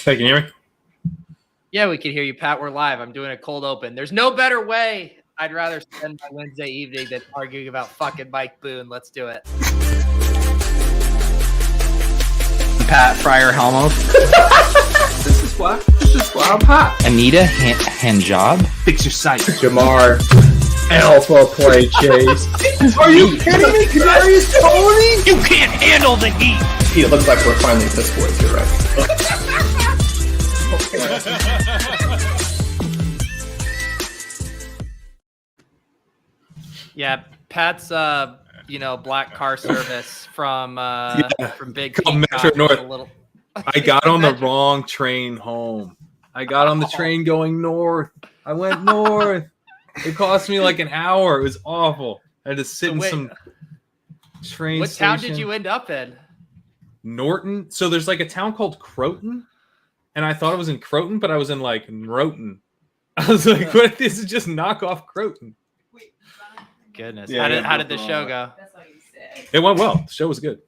Hey, can you hear me? Yeah, we can hear you, Pat. We're live. I'm doing a cold open. There's no better way. I'd rather spend my Wednesday evening than arguing about fucking Mike Boone. Let's do it. Pat Fryer Helmo. This is why I'm hot. Anita Handjob. Fix your sight. Jamar. Alpha play chase. Are you kidding me? Kadarius Toney? You can't handle the heat. It looks like we're finally this boys. You're right. Yeah, Pat's black car service from Big Metro North. I got on the wrong train home. I got on the train going north. I went north. It cost me like an hour. It was awful. I had to sit in some train What station. town did you end up in? Norton. So there's like a town called Croton, and I thought it was in Croton, but I was in like Norton. I was like, "What? This is just knockoff Croton." Goodness. Yeah, how did the show go? That's what you said. It went well. The show was good.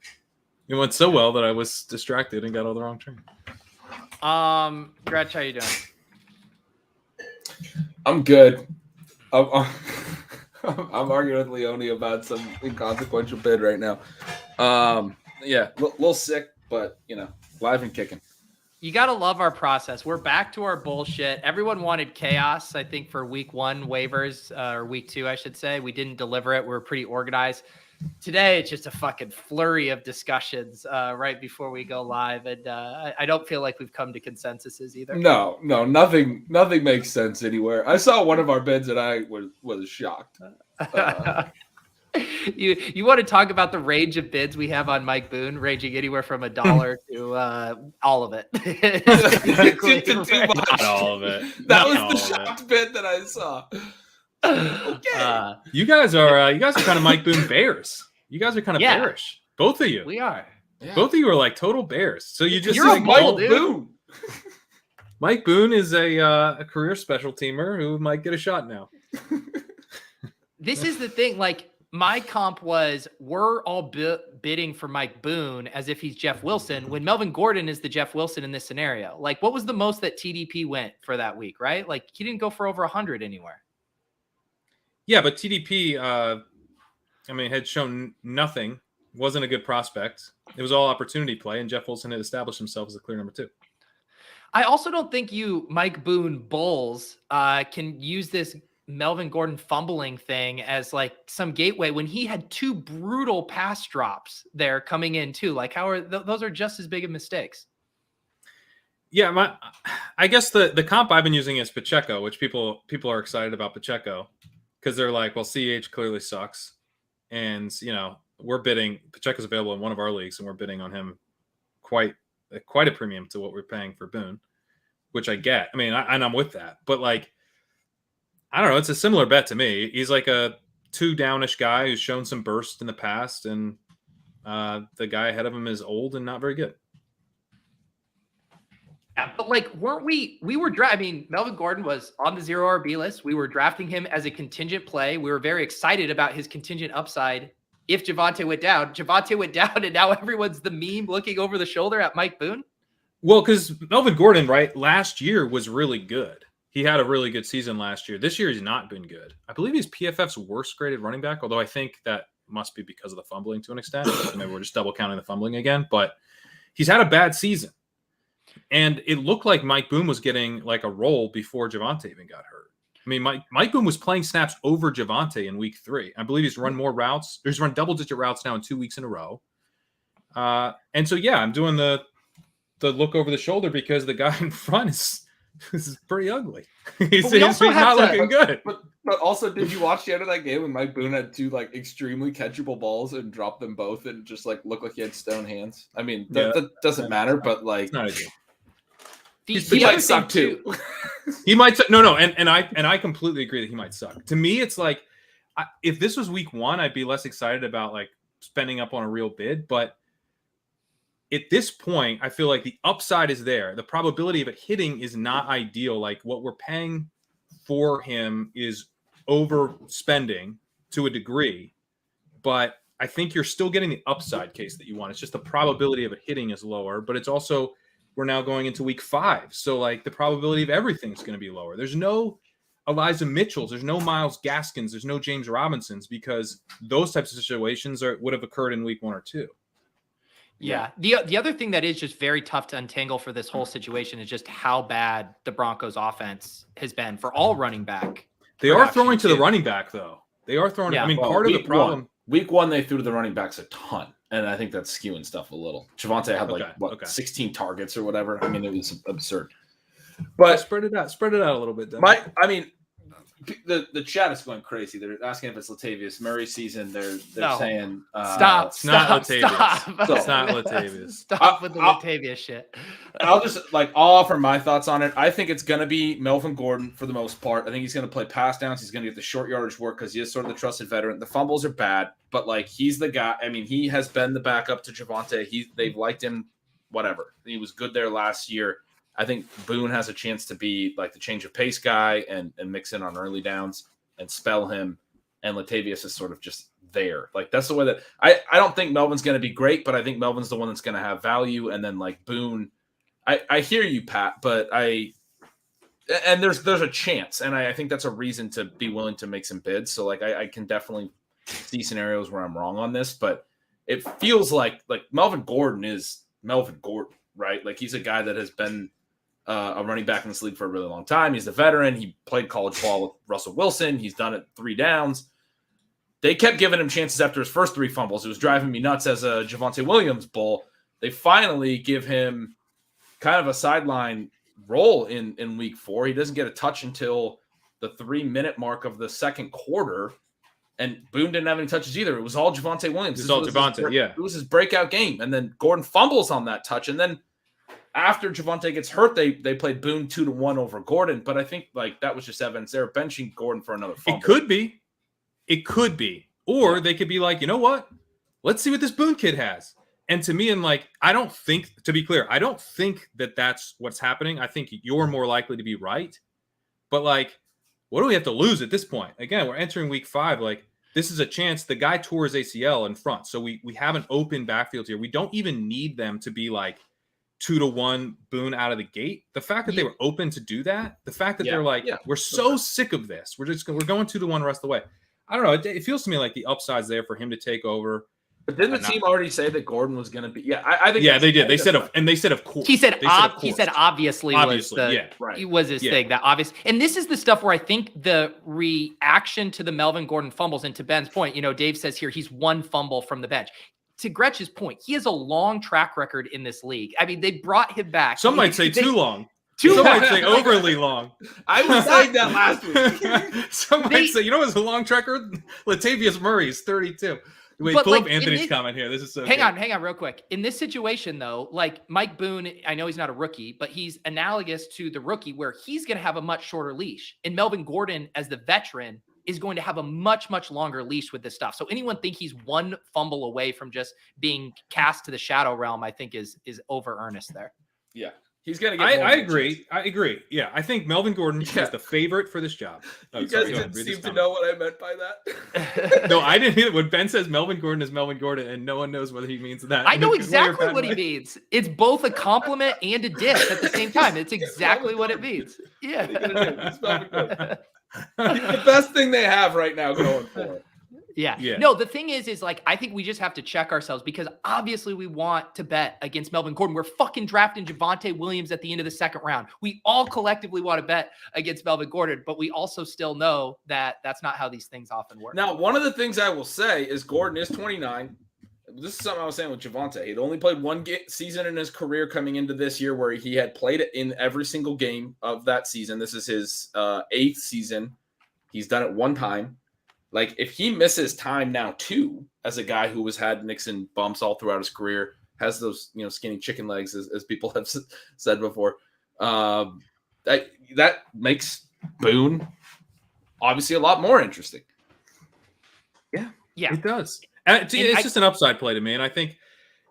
It went so well that I was distracted and got on the wrong train. Gretch, how you doing? I'm good. I'm arguing with Leone about some inconsequential bid right now. Yeah, a little sick, but live and kicking. You got to love our process. We're back to our bullshit. Everyone wanted chaos, I think, for week 1 waivers, or week 2, I should say. We didn't deliver it. We were pretty organized. Today, it's just a fucking flurry of discussions right before we go live. And I don't feel like we've come to consensuses either. No, nothing makes sense anywhere. I saw one of our bids and I was shocked. You want to talk about the range of bids we have on Mike Boone, ranging anywhere from $1 to all of it. Not all of it. That was the shocked bid that I saw. Okay. You guys are kind of Mike Boone bears. You guys are kind of bearish. Both of you. We are. Yeah. Both of you are like total bears. So you just You're a bull, dude. Boone. Mike Boone is a career special teamer who might get a shot now. This is the thing. Like, my comp was we're all bidding for Mike Boone as if he's Jeff Wilson when Melvin Gordon is the Jeff Wilson in this scenario. Like, what was the most that TDP went for that week, right? Like, he didn't go for over 100 anywhere. Yeah, but TDP, had shown nothing. Wasn't a good prospect. It was all opportunity play, and Jeff Wilson had established himself as a clear number 2. I also don't think you, Mike Boone Bulls, can use this Melvin Gordon fumbling thing as like some gateway when he had 2 brutal pass drops there coming in too. Like, how are those are just as big of mistakes? Yeah, I guess the comp I've been using is Pacheco, which people are excited about Pacheco because they're like, well, CH clearly sucks, and we're bidding. Pacheco's available in one of our leagues, and we're bidding on him quite a premium to what we're paying for Boone, which I get. I mean, I'm with that, but like, I don't know. It's a similar bet to me. He's like a 2-downish guy who's shown some burst in the past, and the guy ahead of him is old and not very good. Yeah, but like, weren't we were Melvin Gordon was on the 0 RB list. We were drafting him as a contingent play. We were very excited about his contingent upside. If Javonte went down, and now everyone's the meme looking over the shoulder at Mike Boone. Well, because Melvin Gordon, right, last year was really good. He had a really good season last year. This year, he's not been good. I believe he's PFF's worst graded running back, although I think that must be because of the fumbling to an extent. Maybe we're just double counting the fumbling again, but he's had a bad season. And it looked like Mike Boone was getting like a role before Javonte even got hurt. I mean, Mike Boone was playing snaps over Javonte in week 3. I believe he's run more routes. He's run double-digit routes now in 2 weeks in a row. And so, yeah, I'm doing the look over the shoulder because the guy in front is pretty ugly. He's not looking good. But also, did you watch the end of that game when Mike Boone had 2 like extremely catchable balls and dropped them both and just like looked like he had stone hands? I mean, that doesn't matter, but like, it's not ideal. He might suck too. He might suck. No, and I completely agree that he might suck. To me, it's like if this was week 1, I'd be less excited about like spending up on a real bid, but at this point, I feel like the upside is there. The probability of it hitting is not ideal. Like what we're paying for him is overspending to a degree, but I think you're still getting the upside case that you want. It's just the probability of it hitting is lower, but it's also we're now going into week 5. So like the probability of everything's going to be lower. There's no Elijah Mitchells, there's no Myles Gaskins, there's no James Robinsons, because those types of situations would have occurred in week 1 or 2. Yeah. The other thing that is just very tough to untangle for this whole situation is just how bad the Broncos offense has been for all running back. They are throwing to the running back, though. They are throwing. Yeah. I mean, part of the problem. Week 1, they threw to the running backs a ton, and I think that's skewing stuff a little. Javonte had 16 targets or whatever. I mean, it was absurd. But spread it out a little bit. Though. The chat is going crazy. They're asking if it's Latavius Murray's season. They're saying stop. It's not Latavius. It's not Latavius. Stop with the Latavius shit. I'll offer my thoughts on it. I think it's going to be Melvin Gordon for the most part. I think he's going to play pass downs. He's going to get the short yardage work because he is sort of the trusted veteran. The fumbles are bad, but he's the guy. I mean, he has been the backup to Javonte. They've liked him. Whatever. He was good there last year. I think Boone has a chance to be like the change of pace guy and mix in on early downs and spell him. And Latavius is sort of just there. Like that's the way that I don't think Melvin's going to be great, but I think Melvin's the one that's going to have value. And then like Boone, I hear you, Pat, but there's a chance. And I think that's a reason to be willing to make some bids. So like, I can definitely see scenarios where I'm wrong on this, but it feels like Melvin Gordon is Melvin Gordon, right? Like he's a guy that has been a running back in this league for a really long time. He's a veteran. He played college ball with Russell Wilson. He's done it 3 downs. They kept giving him chances after his first 3 fumbles. It was driving me nuts as a Javonte Williams bull. They finally give him kind of a sideline role in week 4. He doesn't get a touch until the 3-minute mark of the second quarter. And Boone didn't have any touches either. It was all Javonte Williams. It was his breakout game. And then Gordon fumbles on that touch. And then after Javonte gets hurt, they played Boone 2-1 over Gordon. But I think that was just evidence. They were benching Gordon for another fumble. It could be. Or they could be like, you know what? Let's see what this Boone kid has. And to me, I don't think, to be clear, I don't think that that's what's happening. I think you're more likely to be right. But what do we have to lose at this point? Again, we're entering week 5. This is a chance. The guy tore his ACL in front. So we have an open backfield here. We don't even need them to be 2-1 Boone out of the gate. The fact that they were open to do that, the fact that they're we're so sick of this. We're going 2-1 the rest of the way. I don't know. It feels to me like the upside's there for him to take over. But didn't the team already say that Gordon was going to be? Yeah, I think. Yeah, they did. They said of course. He said obviously was his thing. That obvious. And this is the stuff where I think the reaction to the Melvin Gordon fumbles, and to Ben's point, Dave says here he's 1 fumble from the bench. To Gretch's point, he has a long track record in this league. I mean, they brought him back. Some might say too long. Some might say overly long. I was saying that last week. Some might say, it's a long track record. Latavius Murray is 32. Wait, pull up Anthony's comment here. This is so hang on real quick. In this situation, though, Mike Boone, I know he's not a rookie, but he's analogous to the rookie where he's going to have a much shorter leash. And Melvin Gordon, as the veteran, is going to have a much, much longer leash with this stuff. So anyone think he's 1 fumble away from just being cast to the shadow realm, I think is over earnest there. Yeah. He's going to get I agree. Yeah. I think Melvin Gordon is the favorite for this job. You guys didn't seem to know what I meant by that. No, I didn't either. When Ben says Melvin Gordon is Melvin Gordon and no one knows whether he means that. I know exactly what he means. It's both a compliment and a diss at the same time. It's exactly what it means. Yeah. He's the best thing they have right now going forward. Yeah. No, the thing is I think we just have to check ourselves because obviously we want to bet against Melvin Gordon. We're fucking drafting Javonte Williams at the end of the 2nd round. We all collectively want to bet against Melvin Gordon, but we also still know that that's not how these things often work. Now, one of the things I will say is Gordon is 29. This is something I was saying with Javonte. He'd only played 1 season in his career coming into this year where he had played it in every single game of that season. This is his 8th season. He's done it 1 time. If he misses time now too, as a guy who has had nicks and bumps all throughout his career, has those skinny chicken legs as people have said before, that makes Boone obviously a lot more interesting. Yeah, it does. It's just an upside play to me, and I think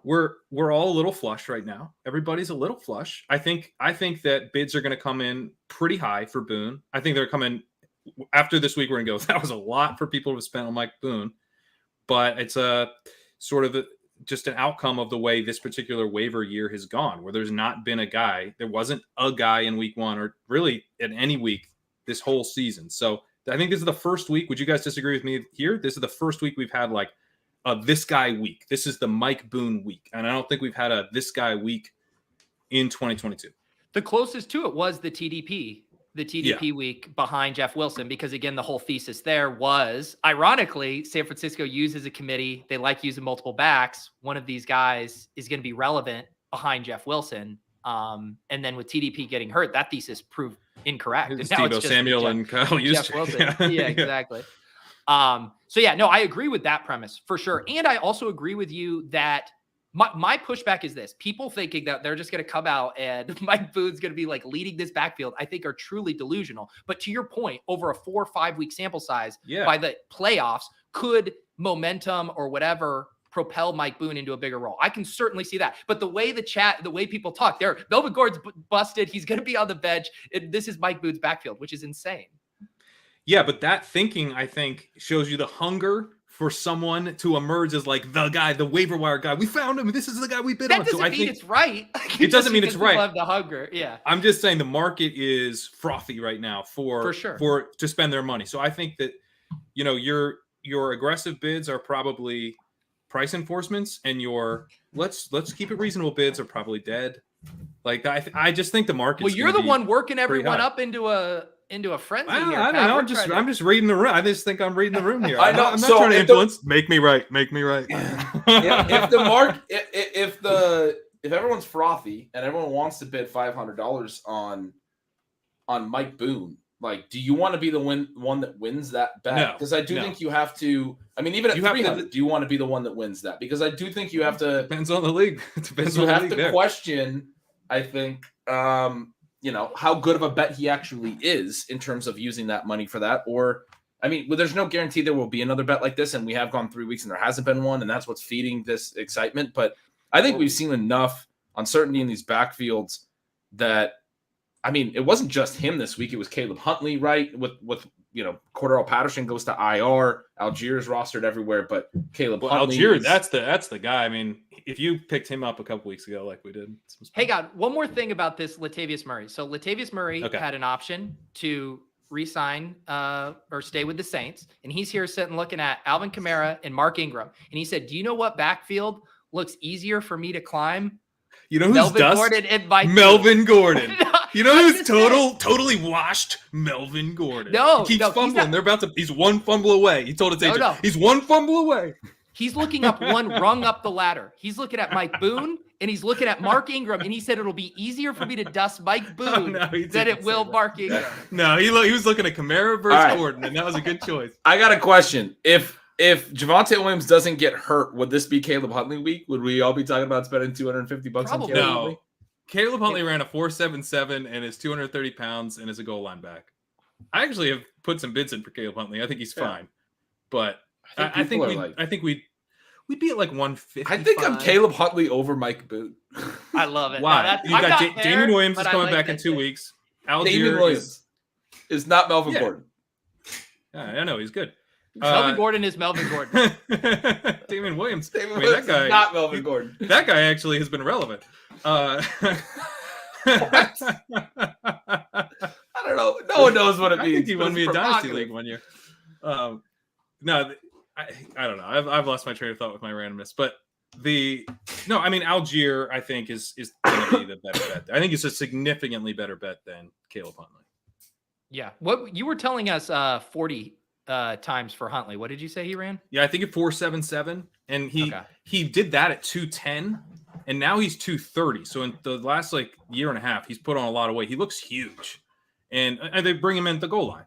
we're all a little flush right now. Everybody's a little flush. I think that bids are going to come in pretty high for Boone. I think they're coming. After this week, we're going to go, that was a lot for people to spend on Mike Boone. But it's a sort of just an outcome of the way this particular waiver year has gone, where there's not been a guy. There wasn't a guy in week 1 or really in any week this whole season. So I think this is the first week. Would you guys disagree with me here? This is the first week we've had like this guy week. This is the Mike Boone week. And I don't think we've had a this guy week in 2022. The closest to it was the TDP week behind Jeff Wilson, because again, the whole thesis there was, ironically, San Francisco uses a committee. They like using multiple backs. One of these guys is going to be relevant behind Jeff Wilson. And then with TDP getting hurt, that thesis proved incorrect. It's Deebo Samuel and Kyle Juszczyk. Jeff Wilson. Yeah, exactly. So yeah, no, I agree with that premise for sure. And I also agree with you that my pushback is this: people thinking that they're just going to come out and Mike Boone's going to be like leading this backfield, I think are truly delusional. But to your point, over a 4 or 5 week sample size, by the playoffs, could momentum or whatever propel Mike Boone into a bigger role? I can certainly see that. But the way the way people talk, Melvin Gordon's busted. He's going to be on the bench. This is Mike Boone's backfield, which is insane. Yeah, but that thinking, I think, shows you the hunger for someone to emerge as like the guy, the waiver wire guy. We found him. This is the guy we bid on. That doesn't mean it's right. It doesn't mean it's right. Have the hunger. Yeah. I'm just saying the market is frothy right now for to spend their money. So I think that, your aggressive bids are probably price enforcements, and your let's keep it reasonable bids are probably dead. Like I just think the market. Well, you're the one working everyone up into a frenzy here. I don't know. I'm just reading the room. I just think I'm reading the room here. I know. I'm not trying to influence. Make me right. If everyone's frothy and everyone wants to bid $500 on Mike Boone, like, do you want to be the one that wins that bet? No, because I do think you have to. I mean, even at 300, do you want to be the one that wins that? Because I do think you have to. Depends on the league. You have to question. I think. How good of a bet he actually is in terms of using that money for that. Or, I mean, there's no guarantee there will be another bet like this, and we have gone 3 weeks and there hasn't been one, and that's what's feeding this excitement. But I think we've seen enough uncertainty in these backfields that, I mean, it wasn't just him this week. It was Caleb Huntley, right? With Cordarrelle Patterson goes to IR. Algiers rostered everywhere, but Caleb Huntley. Algier, that's the guy. I mean, if you picked him up a couple weeks ago, like we did. Hey, God, one more thing about this Latavius Murray. So Latavius Murray had an option to re-sign or stay with the Saints, and he's here sitting looking at Alvin Kamara and Mark Ingram, and he said, "Do you know what backfield looks easier for me to climb?" You know who's Melvin dust? Gordon and Mike Melvin Gordon. You know who's totally washed? Melvin Gordon. He keeps fumbling. He's one fumble away. He told his agent, he's one fumble away. He's looking up one rung up the ladder. He's looking at Mike Boone and he's looking at Mark Ingram, and he said it'll be easier for me to dust Mike Boone than it will Mark Ingram. No, he was looking at Kamara versus Gordon, and that was a good choice. I got a question. If Javonte Williams doesn't get hurt, would this be Caleb Huntley week? Would we all be talking about spending $250 on Caleb Huntley? Caleb Huntley ran a 4.77 and is 230 pounds and is a goal line back. I actually have put some bids in for Caleb Huntley. I think he's fine, but I think we'd be at like 150. I think I'm Caleb Huntley over Mike Boone. I love it. Why? You got Damien Williams is coming back in 2 weeks. Damien Williams is not Melvin Gordon. Yeah, I know he's good. Melvin Gordon is Melvin Gordon. Damien Williams. That guy is not Melvin Gordon. That guy actually has been relevant. I don't know. No one knows what it means. I think he won me a dynasty league one year. I don't know. I've lost my train of thought with my randomness, but Algier I think is going to be the better bet. I think it's a significantly better bet than Caleb Huntley. Yeah. What you were telling us 40 times for Huntley. What did you say he ran? Yeah, I think at 4.77, and he did that at 210, and now he's 230. So in the last year and a half, he's put on a lot of weight. He looks huge, and they bring him in at the goal line.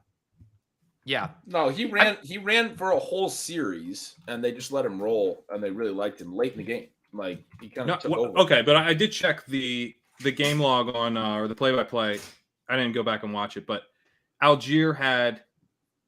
Yeah. No, he ran for a whole series, and they just let him roll, and they really liked him late in the game. Like he kind of took over. Okay, but I did check the game log on or the play-by-play. I didn't go back and watch it, but Algier had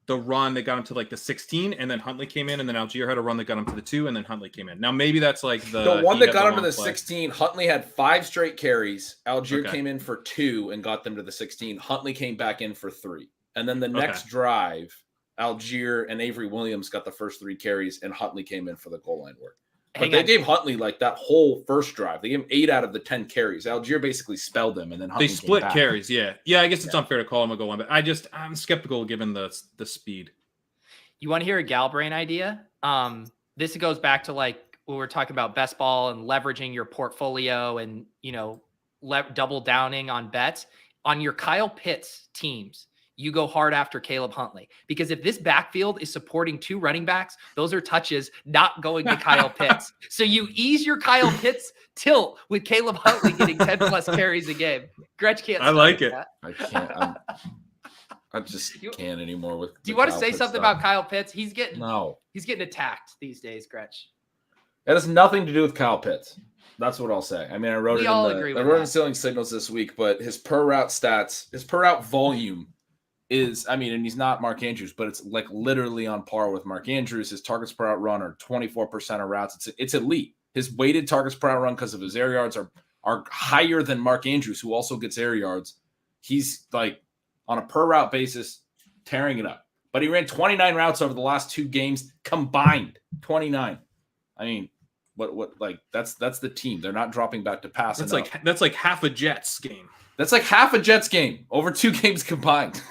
the run that got him to the 16, and then Huntley came in, and then Algier had a run that got him to the 2, and then Huntley came in. Now maybe that's the one that got him to the 16. Huntley had 5 straight carries. Algier came in for 2 and got them to the 16. Huntley came back in for 3, and then the next drive, Algier and Avery Williams got the first 3 carries, and Huntley came in for the goal line work. But they gave Huntley like that whole first drive. They gave him 8 out of the 10 carries. Algier basically spelled them, and then Huntley they split carries. Yeah. I guess it's unfair to call him a goal line, but I'm skeptical given the speed. You want to hear a Galbrain idea? This goes back to like when we're talking about best ball and leveraging your portfolio and double downing on bets on your Kyle Pitts teams. You go hard after Caleb Huntley, because if this backfield is supporting 2 running backs, those are touches not going to Kyle Pitts. So you ease your Kyle Pitts tilt with Caleb Huntley getting 10 plus carries a game. Gretch can't. I like it. That. I can't. I just can't anymore with. Do you want to say something about Kyle Pitts? He's getting attacked these days, Gretch. It has nothing to do with Kyle Pitts. That's what I'll say. I mean, I wrote it in Stealing Signals this week, but his per route stats, his per route volume is, and he's not Mark Andrews, but it's like literally on par with Mark Andrews. His targets per out run are 24% of routes. It's elite. His weighted targets per out run because of his air yards are higher than Mark Andrews, who also gets air yards. He's like on a per route basis, tearing it up. But he ran 29 routes over the last 2 games combined. 29. I mean, what like that's the team. They're not dropping back to pass. That's like half a Jets game. That's like half a Jets game over 2 games combined.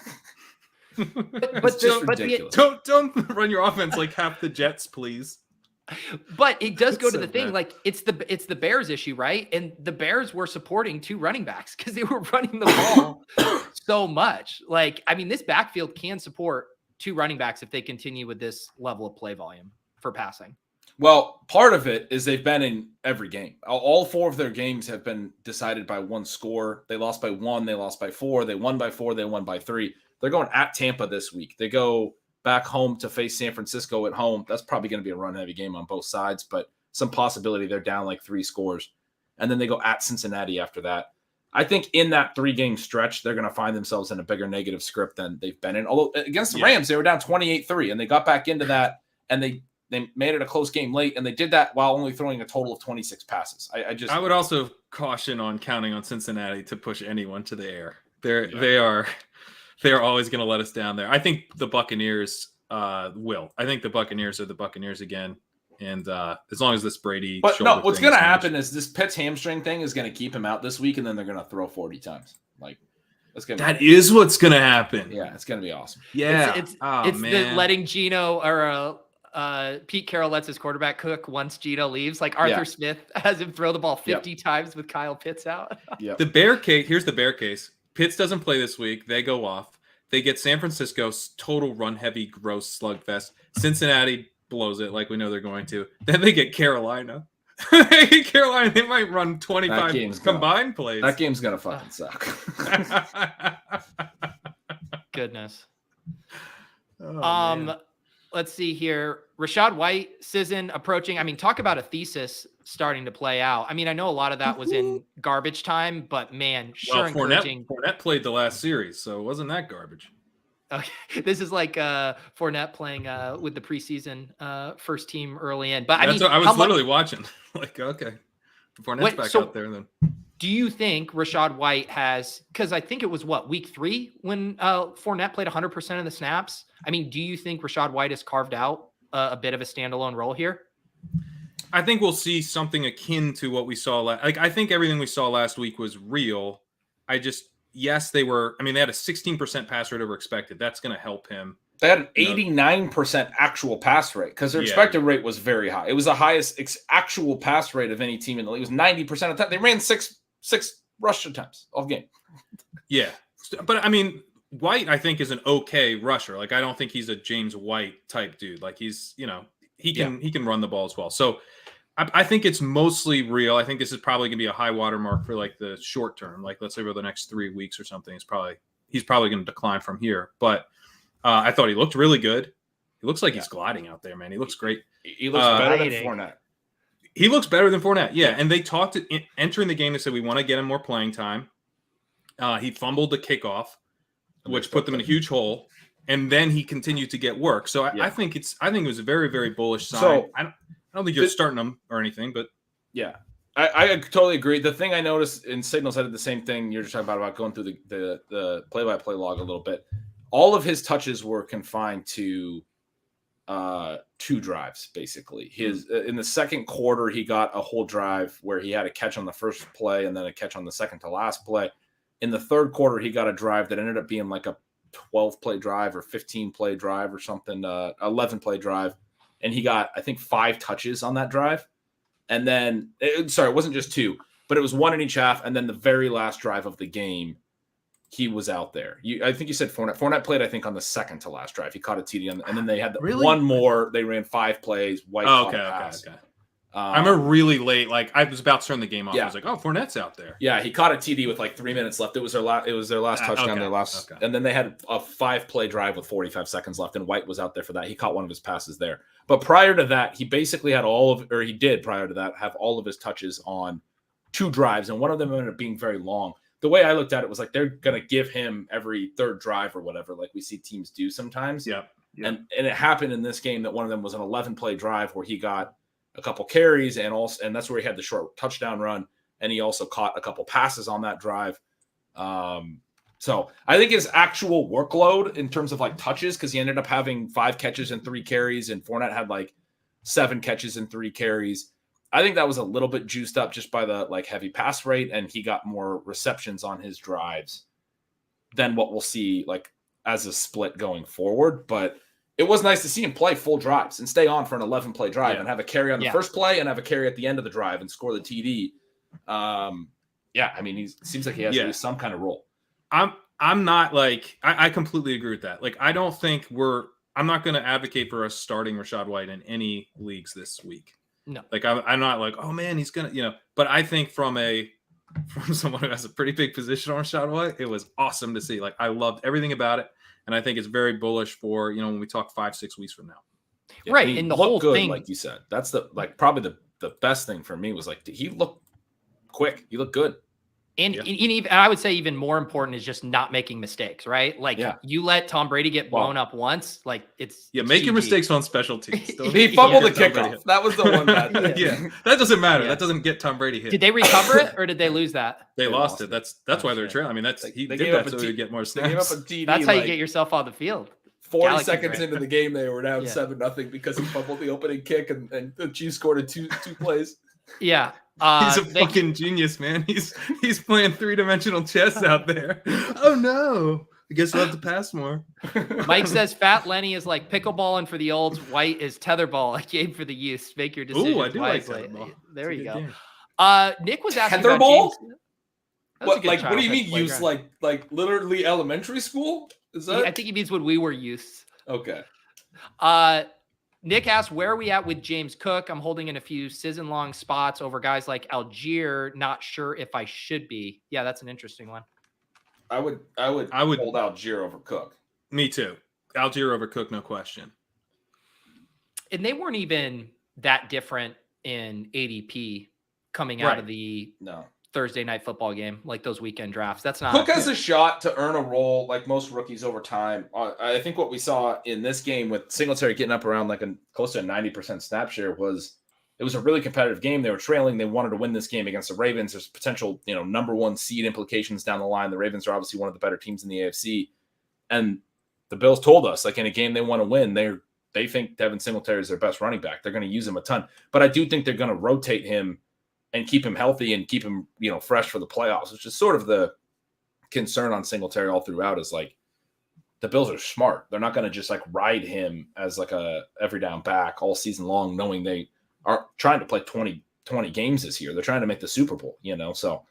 but just ridiculous. Don't run your offense like half the Jets, please. But it does go to the thing, like it's the Bears issue, right? And the Bears were supporting 2 running backs because they were running the ball so much. Like, this backfield can support 2 running backs if they continue with this level of play volume for passing. Well, part of it is they've been in every game. All 4 of their games have been decided by 1 score. They lost by 1, they lost by 4, they won by 4, they won by 3. They're going at Tampa this week. They go back home to face San Francisco at home. That's probably going to be a run-heavy game on both sides, but some possibility they're down like 3 scores. And then they go at Cincinnati after that. I think in that 3-game stretch, they're going to find themselves in a bigger negative script than they've been in. Although against the Rams, they were down 28-3, and they got back into that, and they made it a close game late, and they did that while only throwing a total of 26 passes. I would also caution on counting on Cincinnati to push anyone to the air. They are always going to let us down there. I think the Buccaneers will. I think the Buccaneers are the Buccaneers again. And as long as this Brady. But no, what's going to happen is this Pitts hamstring thing is going to keep him out this week, and then they're going to throw 40 times. Like, that is what's going to happen. Yeah, it's going to be awesome. Yeah. It's the letting Geno or Pete Carroll lets his quarterback cook once Geno leaves. Like Arthur Smith has him throw the ball 50 times with Kyle Pitts out. Yep. The bear case. Here's the bear case. Pitts doesn't play this week. They go off. They get San Francisco's total run-heavy, gross slugfest. Cincinnati blows it like we know they're going to. Then they get Carolina. They might run 25 combined plays. That game's going to fucking suck. Goodness. Man. Let's see here. Rashad White season approaching. Talk about a thesis starting to play out. I know a lot of that was in garbage time, but man, encouraging. Fournette played the last series, so it wasn't that garbage. Okay. This is like Fournette playing with the preseason first team early in. But I was literally watching. Like, okay, Fournette's back out there then. Do you think Rachaad White has, because I think it was week 3 when Fournette played 100% of the snaps? Do you think Rachaad White has carved out a bit of a standalone role here? I think we'll see something akin to what we saw. I think everything we saw last week was real. They had a 16% pass rate over expected. That's going to help him. They had an 89% actual pass rate because their expected rate was very high. It was the highest actual pass rate of any team in the league. It was 90% of the time. They ran six rush attempts all game. Yeah. But White, I think, is an okay rusher. Like, I don't think he's a James White type dude. Like, he's, he can run the ball as well. So I think it's mostly real. I think this is probably going to be a high water mark for like the short term. Like, let's say over the next 3 weeks or something, he's probably going to decline from here. But I thought he looked really good. He looks like he's gliding out there, man. He looks great. He looks better than Fournette. He looks better than Fournette. Yeah. And they talked entering the game. They said, we want to get him more playing time. He fumbled the kickoff, which put them in a huge hole. And then he continued to get work. So I think it was a very, very bullish sign. So, I don't think you're starting him or anything, but yeah, I totally agree. The thing I noticed in Signals, I did the same thing you're just talking about going through the play-by-play log a little bit. All of his touches were confined to 2 drives, basically. His in the second quarter, he got a whole drive where he had a catch on the first play and then a catch on the second to last play. In the third quarter, he got a drive that ended up being like a 12-play drive or 15-play drive or something, 11-play drive. And he got, I think, 5 touches on that drive. And then, it wasn't just 2, but it was 1 in each half. And then the very last drive of the game, he was out there. I think you said Fournette. Fournette played, I think, on the second to last drive. He caught a TD, and then they had one more. They ran 5 plays. White caught a pass. Okay. I remember really late. Like I was about to turn the game off. Yeah. I was like, "Oh, Fournette's out there." Yeah, he caught a TD with like 3 minutes left. It was their last touchdown. And then they had a 5-play drive with 45 seconds left, and White was out there for that. He caught one of his passes there. But prior to that, he basically had he did prior to that have all of his touches on 2 drives, and one of them ended up being very long. The way I looked at it was like they're going to give him every third drive or whatever, like we see teams do sometimes. Yeah. And it happened in this game that one of them was an 11-play drive where he got a couple carries and that's where he had the short touchdown run, and he also caught a couple passes on that drive. So I think his actual workload in terms of like touches, because he ended up having 5 catches and 3 carries, and Fournette had like 7 catches and 3 carries. I think that was a little bit juiced up just by the like heavy pass rate, and he got more receptions on his drives than what we'll see like as a split going forward. But it was nice to see him play full drives and stay on for an 11-play drive and have a carry on the first play and have a carry at the end of the drive and score the TD. I mean, he seems like he has at least some kind of role. I'm not like I completely agree with that. Like I don't think I'm not going to advocate for us starting Rashad White in any leagues this week. No, like I'm not like, oh man, he's gonna, but I think from someone who has a pretty big position on Rashad White, it was awesome to see. Like I loved everything about it, and I think it's very bullish for when we talk 5-6 weeks from now. Right, and the whole thing, like you said, that's probably the best thing for me was like he looked quick, he looked good. And even I would say even more important is just not making mistakes, right? Like you let Tom Brady get blown up once, like it's make your mistakes on special teams. He fumbled the kickoff. That was the one bad. That doesn't matter. That doesn't get Tom Brady hit. Did they recover it or did they lose that? They lost it. That's why they're trailing. I mean, he did that so he would get more snaps. They gave up a TD, that's how you get yourself on the field. 40 seconds into the game, they were down 7-0 because he fumbled the opening kick, and the Chiefs scored in two plays. Yeah. He's a fucking genius, man. He's playing 3-dimensional chess out there. Oh no. I guess we'll have to pass more. Mike says Fat Lenny is like pickleballing for the olds. White is tetherball. I gave for the youth. Make your decision. Ooh, I do wisely. like tetherball. There you go. Game. Nick was asking tetherball? About what do you mean youth? Like literally elementary school? Is that? I think he means when we were youth. Okay. Nick asked, where are we at with James Cook? I'm holding in a few season-long spots over guys like Algier. Not sure if I should be. Yeah, that's an interesting one. I would hold Algier over Cook. Me too. Algier over Cook, no question. And they weren't even that different in ADP coming out of the Thursday night football game, like those weekend drafts. That's not Cook has a shot to earn a role like most rookies over time. I think what we saw in this game with Singletary getting up around like close to a 90% snap share was a really competitive game. They were trailing. They wanted to win this game against the Ravens. There's potential, number 1 seed implications down the line. The Ravens are obviously one of the better teams in the AFC. And the Bills told us, like in a game they want to win, they think Devin Singletary is their best running back. They're going to use him a ton. But I do think they're going to rotate him and keep him healthy and keep him, fresh for the playoffs, which is sort of the concern on Singletary all throughout is like the Bills are smart. They're not going to just like ride him as like a every down back all season long, knowing they are trying to play 20 games this year. They're trying to make the Super Bowl, so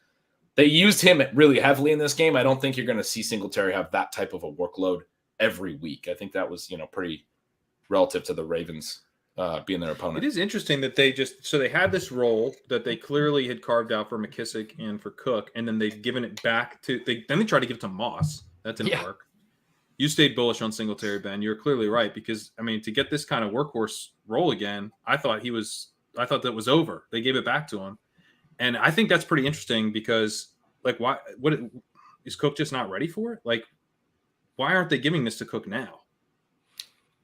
they used him really heavily in this game. I don't think you're going to see Singletary have that type of a workload every week. I think that was, pretty relative to the Ravens being their opponent. It is interesting that they had this role that they clearly had carved out for McKissick and for Cook, and then they've given it back to they tried to give it to Moss. That didn't work. You stayed bullish on Singletary, Ben. You're clearly right, because I mean, to get this kind of workhorse role again, I thought that was over. They gave it back to him. And I think that's pretty interesting because like what is Cook just not ready for it? Like, why aren't they giving this to Cook now?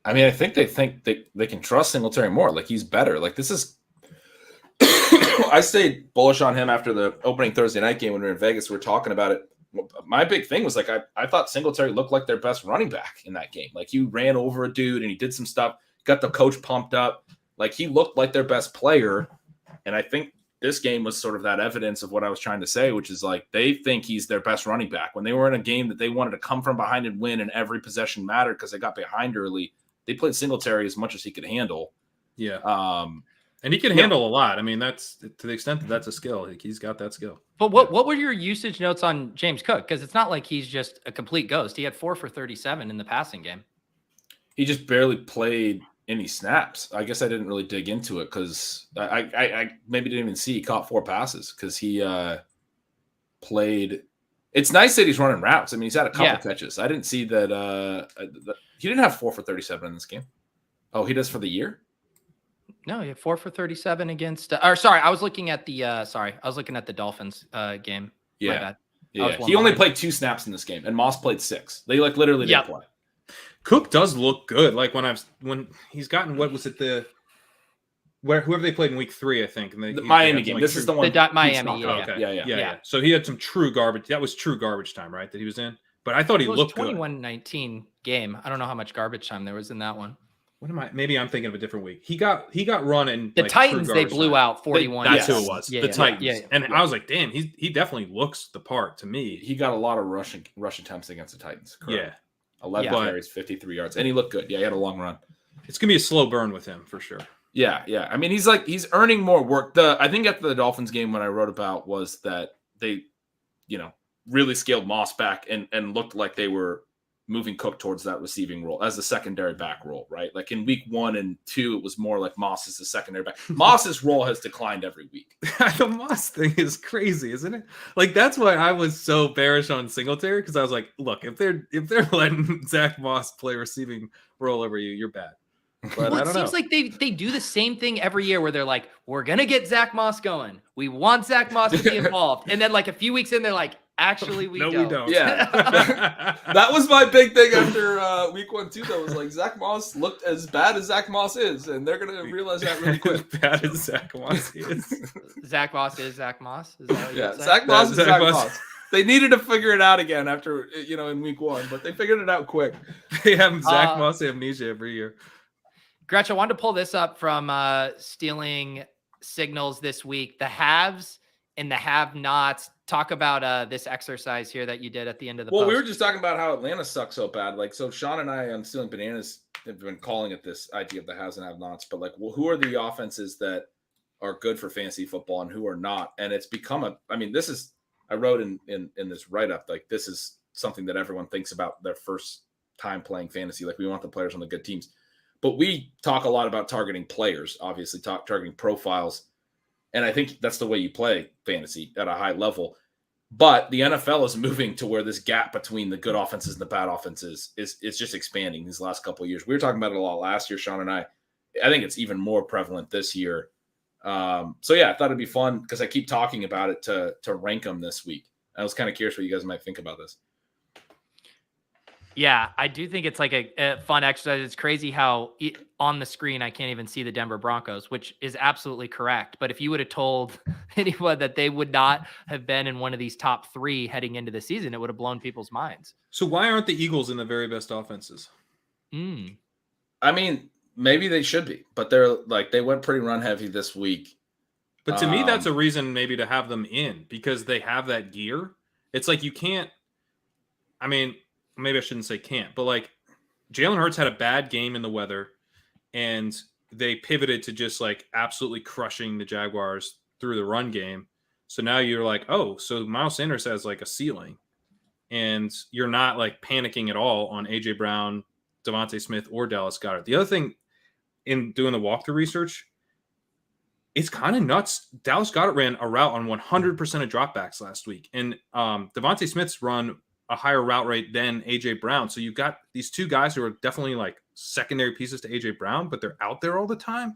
I mean, I think they can trust Singletary more. Like, he's better. Like, this is – I stayed bullish on him after the opening Thursday night game when we were in Vegas. We were talking about it. My big thing was, like, I thought Singletary looked like their best running back in that game. Like, he ran over a dude and he did some stuff. got the coach pumped up. Like, he looked like their best player. And I think this game was sort of that evidence of what I was trying to say, which is like they think he's their best running back. When they were in a game that they wanted to come from behind and win and every possession mattered because they got behind early, they played Singletary as much as he could handle. Yeah. And he can handle a lot. I mean, that's to the extent that that's a skill. Like, he's got that skill. But what were your usage notes on James Cook? Because it's not like he's just a complete ghost. He had 4 for 37 in the passing game. He just barely played any snaps. I guess I didn't really dig into it because I maybe didn't even see he caught 4 passes because he played. It's nice that he's running routes. I mean, he's had a couple catches. I didn't see that he didn't have 4 for 37 in this game. Oh, he does for the year? No, he had 4 for 37 against. I was looking at the Dolphins game. Yeah, my bad. Yeah. He only played 2 snaps in this game, and Moss played 6. They like literally didn't play. Cook does look good. Like when he's gotten whoever they played in week 3, I think. And the Miami game. This is the one. Miami. Yeah. So he had some true garbage. That was true garbage time, right? That he was in. But I thought he looked good. 21-19 game. I don't know how much garbage time there was in that one. Maybe I'm thinking of a different week. He got run in the Titans. They blew out 41. That's who it was. The Titans. Yeah. And I was like, damn, he definitely looks the part to me. He got a lot of rush attempts against the Titans. Correct? Yeah. 11 carries, 53 yards, and he looked good. Yeah, he had a long run. It's gonna be a slow burn with him for sure. Yeah. I mean, he's earning more work. I think after the Dolphins game, what I wrote about was that they, really scaled Moss back and looked like they were moving Cook towards that receiving role as the secondary back role, right? Like in week 1 and 2, it was more like Moss is the secondary back. Moss's role has declined every week. The Moss thing is crazy, isn't it? Like, that's why I was so bearish on Singletary, because I was like, look, if they're letting Zach Moss play receiving role over you, you're bad. But I don't know. It seems like they do the same thing every year where they're like, we're going to get Zach Moss going. We want Zach Moss to be involved. And then like a few weeks in, they're like, actually, we don't. Yeah. That was my big thing after week 1, too, though. Was like Zach Moss looked as bad as Zach Moss is, and they're going to realize that really quick. As bad as Zach Moss is. Zach Moss is Zach Moss? Is that what you're saying? Zach Moss is Zach Moss. They needed to figure it out again after, in week 1, but they figured it out quick. They have Zach Moss amnesia every year. Gretch, I wanted to pull this up from stealing signals this week. The haves and the have-nots. Talk about this exercise here that you did at the end of the post. We were just talking about how Atlanta sucks so bad. Like, so Sean and I on Stealing Bananas have been calling it this idea of the haves and have-nots. But, like, who are the offenses that are good for fantasy football and who are not? And it's become I wrote in this write-up, like, this is something that everyone thinks about their first time playing fantasy. Like, we want the players on the good teams. But we talk a lot about targeting players, obviously targeting profiles. And I think that's the way you play fantasy at a high level. But the NFL is moving to where this gap between the good offenses and the bad offenses is just expanding these last couple of years. We were talking about it a lot last year, Sean and I. I think it's even more prevalent this year. I thought it'd be fun because I keep talking about it to rank them this week. I was kind of curious what you guys might think about this. Yeah, I do think it's like a fun exercise. It's crazy how on the screen I can't even see the Denver Broncos, which is absolutely correct. But if you would have told anyone that they would not have been in one of these top 3 heading into the season, it would have blown people's minds. So why aren't the Eagles in the very best offenses? I mean, maybe they should be, but they went pretty run heavy this week. But to me, that's a reason maybe to have them in because they have that gear. It's like you can't. I mean. Maybe I shouldn't say can't, but like Jalen Hurts had a bad game in the weather and they pivoted to just like absolutely crushing the Jaguars through the run game. So now you're like, oh, so Miles Sanders has like a ceiling and you're not like panicking at all on AJ Brown, Devontae Smith, or Dallas Goedert. The other thing in doing the walkthrough research, it's kind of nuts. Dallas Goedert ran a route on 100% of dropbacks last week. And Devontae Smith's run a higher route rate than AJ Brown. So you've got these 2 guys who are definitely like secondary pieces to AJ Brown, but they're out there all the time.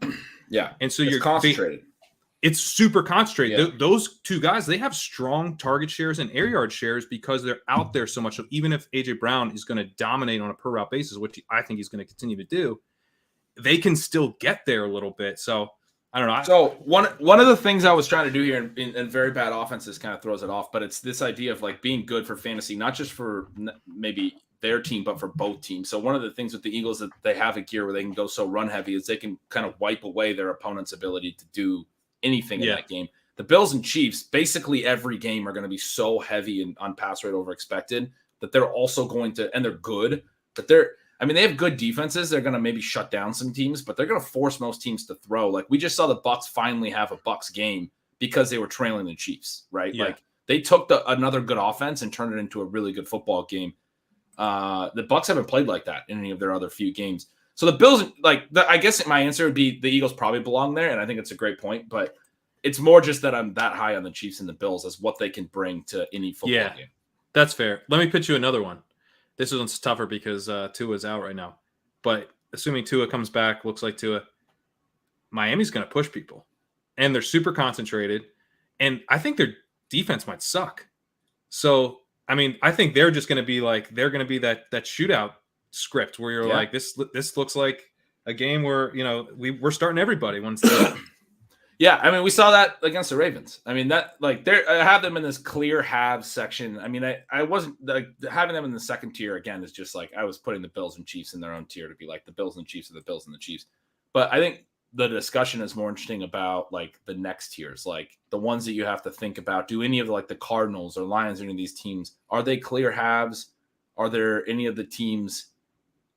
Yeah. And so you're concentrated. It's super concentrated. Yeah. Those 2 guys, they have strong target shares and air yard shares because they're out there so much. So even if AJ Brown is going to dominate on a per route basis, which I think he's going to continue to do, they can still get there a little bit. So I don't know. So one of the things I was trying to do here in very bad offenses kind of throws it off, but it's this idea of like being good for fantasy, not just for maybe their team, but for both teams. So one of the things with the Eagles that they have a gear where they can go so run heavy is they can kind of wipe away their opponent's ability to do anything in that game. The Bills and Chiefs, basically every game are going to be so heavy and on pass rate over expected that they're also going to, and they're good, but they have good defenses. They're going to maybe shut down some teams, but they're going to force most teams to throw. Like we just saw the Bucs finally have a Bucs game because they were trailing the Chiefs, right? Yeah. Like they took another good offense and turned it into a really good football game. The Bucs haven't played like that in any of their other few games. So the Bills, I guess my answer would be the Eagles probably belong there, and I think it's a great point, but it's more just that I'm that high on the Chiefs and the Bills as what they can bring to any football game. That's fair. Let me pitch you another one. This one's tougher because Tua's out right now. But assuming Tua comes back, looks like Tua, Miami's going to push people. And they're super concentrated. And I think their defense might suck. So, I mean, I think they're just going to be they're going to be that shootout script where you're like, this looks like a game where, we're starting everybody once they're Yeah, I mean, we saw that against the Ravens. I mean, I have them in this clear halves section. I mean, I wasn't having them in the second tier again is just like I was putting the Bills and Chiefs in their own tier to be like the Bills and Chiefs are the Bills and the Chiefs. But I think the discussion is more interesting about like the next tiers, like the ones that you have to think about. Do any of the Cardinals or Lions or any of these teams, are they clear halves? Are there any of the teams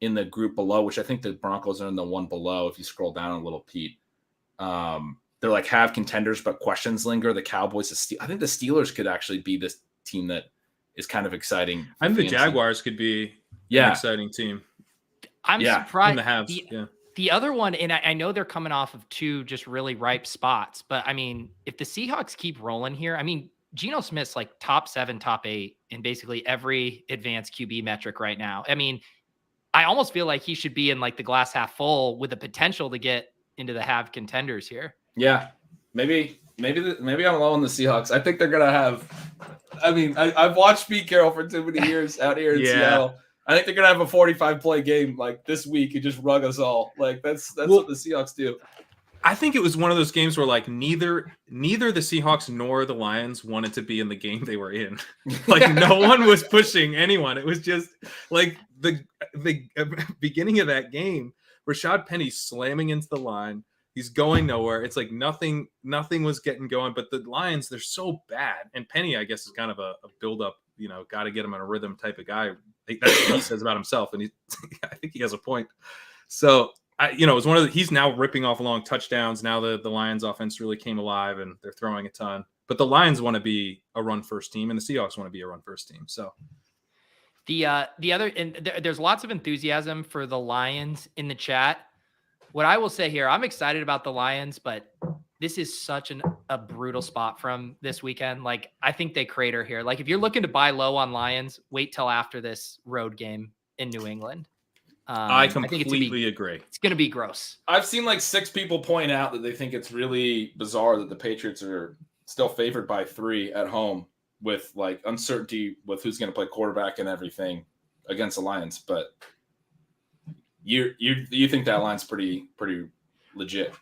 in the group below, which I think the Broncos are in the one below if you scroll down a little, Pete. They're like have contenders, but questions linger. The Cowboys, I think the Steelers could actually be this team that is kind of exciting. I think the Jaguars could be an exciting team. I'm surprised. In the halves. The other one, and I know they're coming off of two just really ripe spots, but I mean, if the Seahawks keep rolling here, I mean, Geno Smith's like top 7, top 8 in basically every advanced QB metric right now. I mean, I almost feel like he should be in like the glass half full with the potential to get into the have contenders here. Yeah, maybe I'm low on the Seahawks. I think they're gonna have. I mean, I've watched Pete Carroll for too many years out here in Seattle. I think they're gonna have a 45-play game like this week and just rug us all. Like that's what the Seahawks do. I think it was one of those games where like neither the Seahawks nor the Lions wanted to be in the game they were in. Like no one was pushing anyone. It was just like the beginning of that game. Rashad Penny slamming into the line. He's going nowhere. It's like nothing was getting going. But the Lions, they're so bad. And Penny, I guess, is kind of a build-up, got to get him in a rhythm type of guy. That's what he says about himself. And I think he has a point. So, it was he's now ripping off long touchdowns. Now the Lions offense really came alive and they're throwing a ton. But the Lions want to be a run-first team and the Seahawks want to be a run-first team. So the other, and there's lots of enthusiasm for the Lions in the chat. What I will say here, I'm excited about the Lions, but this is such a brutal spot from this weekend. Like, I think they crater here. Like, if you're looking to buy low on Lions, wait till after this road game in New England. I completely agree. It's going to be gross. I've seen like 6 people point out that they think it's really bizarre that the Patriots are still favored by 3 at home with like uncertainty with who's going to play quarterback and everything against the Lions. But you think that line's pretty legit?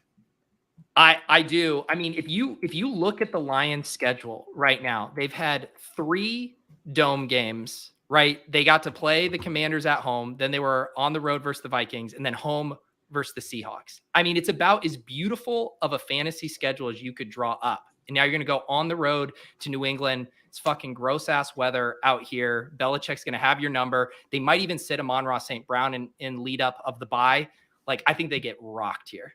I do. I mean, if you look at the Lions schedule right now, they've had 3 dome games, right? They got to play the Commanders at home, then they were on the road versus the Vikings, and then home versus the Seahawks. I mean, it's about as beautiful of a fantasy schedule as you could draw up. And now you're going to go on the road to New England. It's fucking gross ass weather out here. Belichick's going to have your number. They might even sit Amon-Ra St. Brown in lead up of the bye. Like, I think they get rocked here.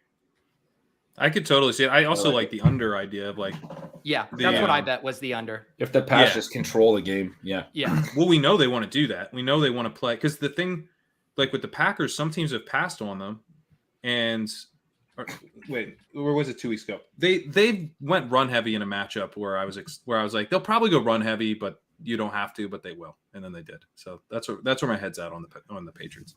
I could totally see it. I also like the under idea of like. Yeah, that's what I bet was the under. If the pass just control the game. Yeah. Yeah. Well, we know they want to do that. We know they want to play because the thing, like with the Packers, some teams have passed on them, and where was it 2 weeks ago? They went run heavy in a matchup where I was like they'll probably go run heavy, but you don't have to, but they will, and then they did. So that's where my head's at on the Patriots.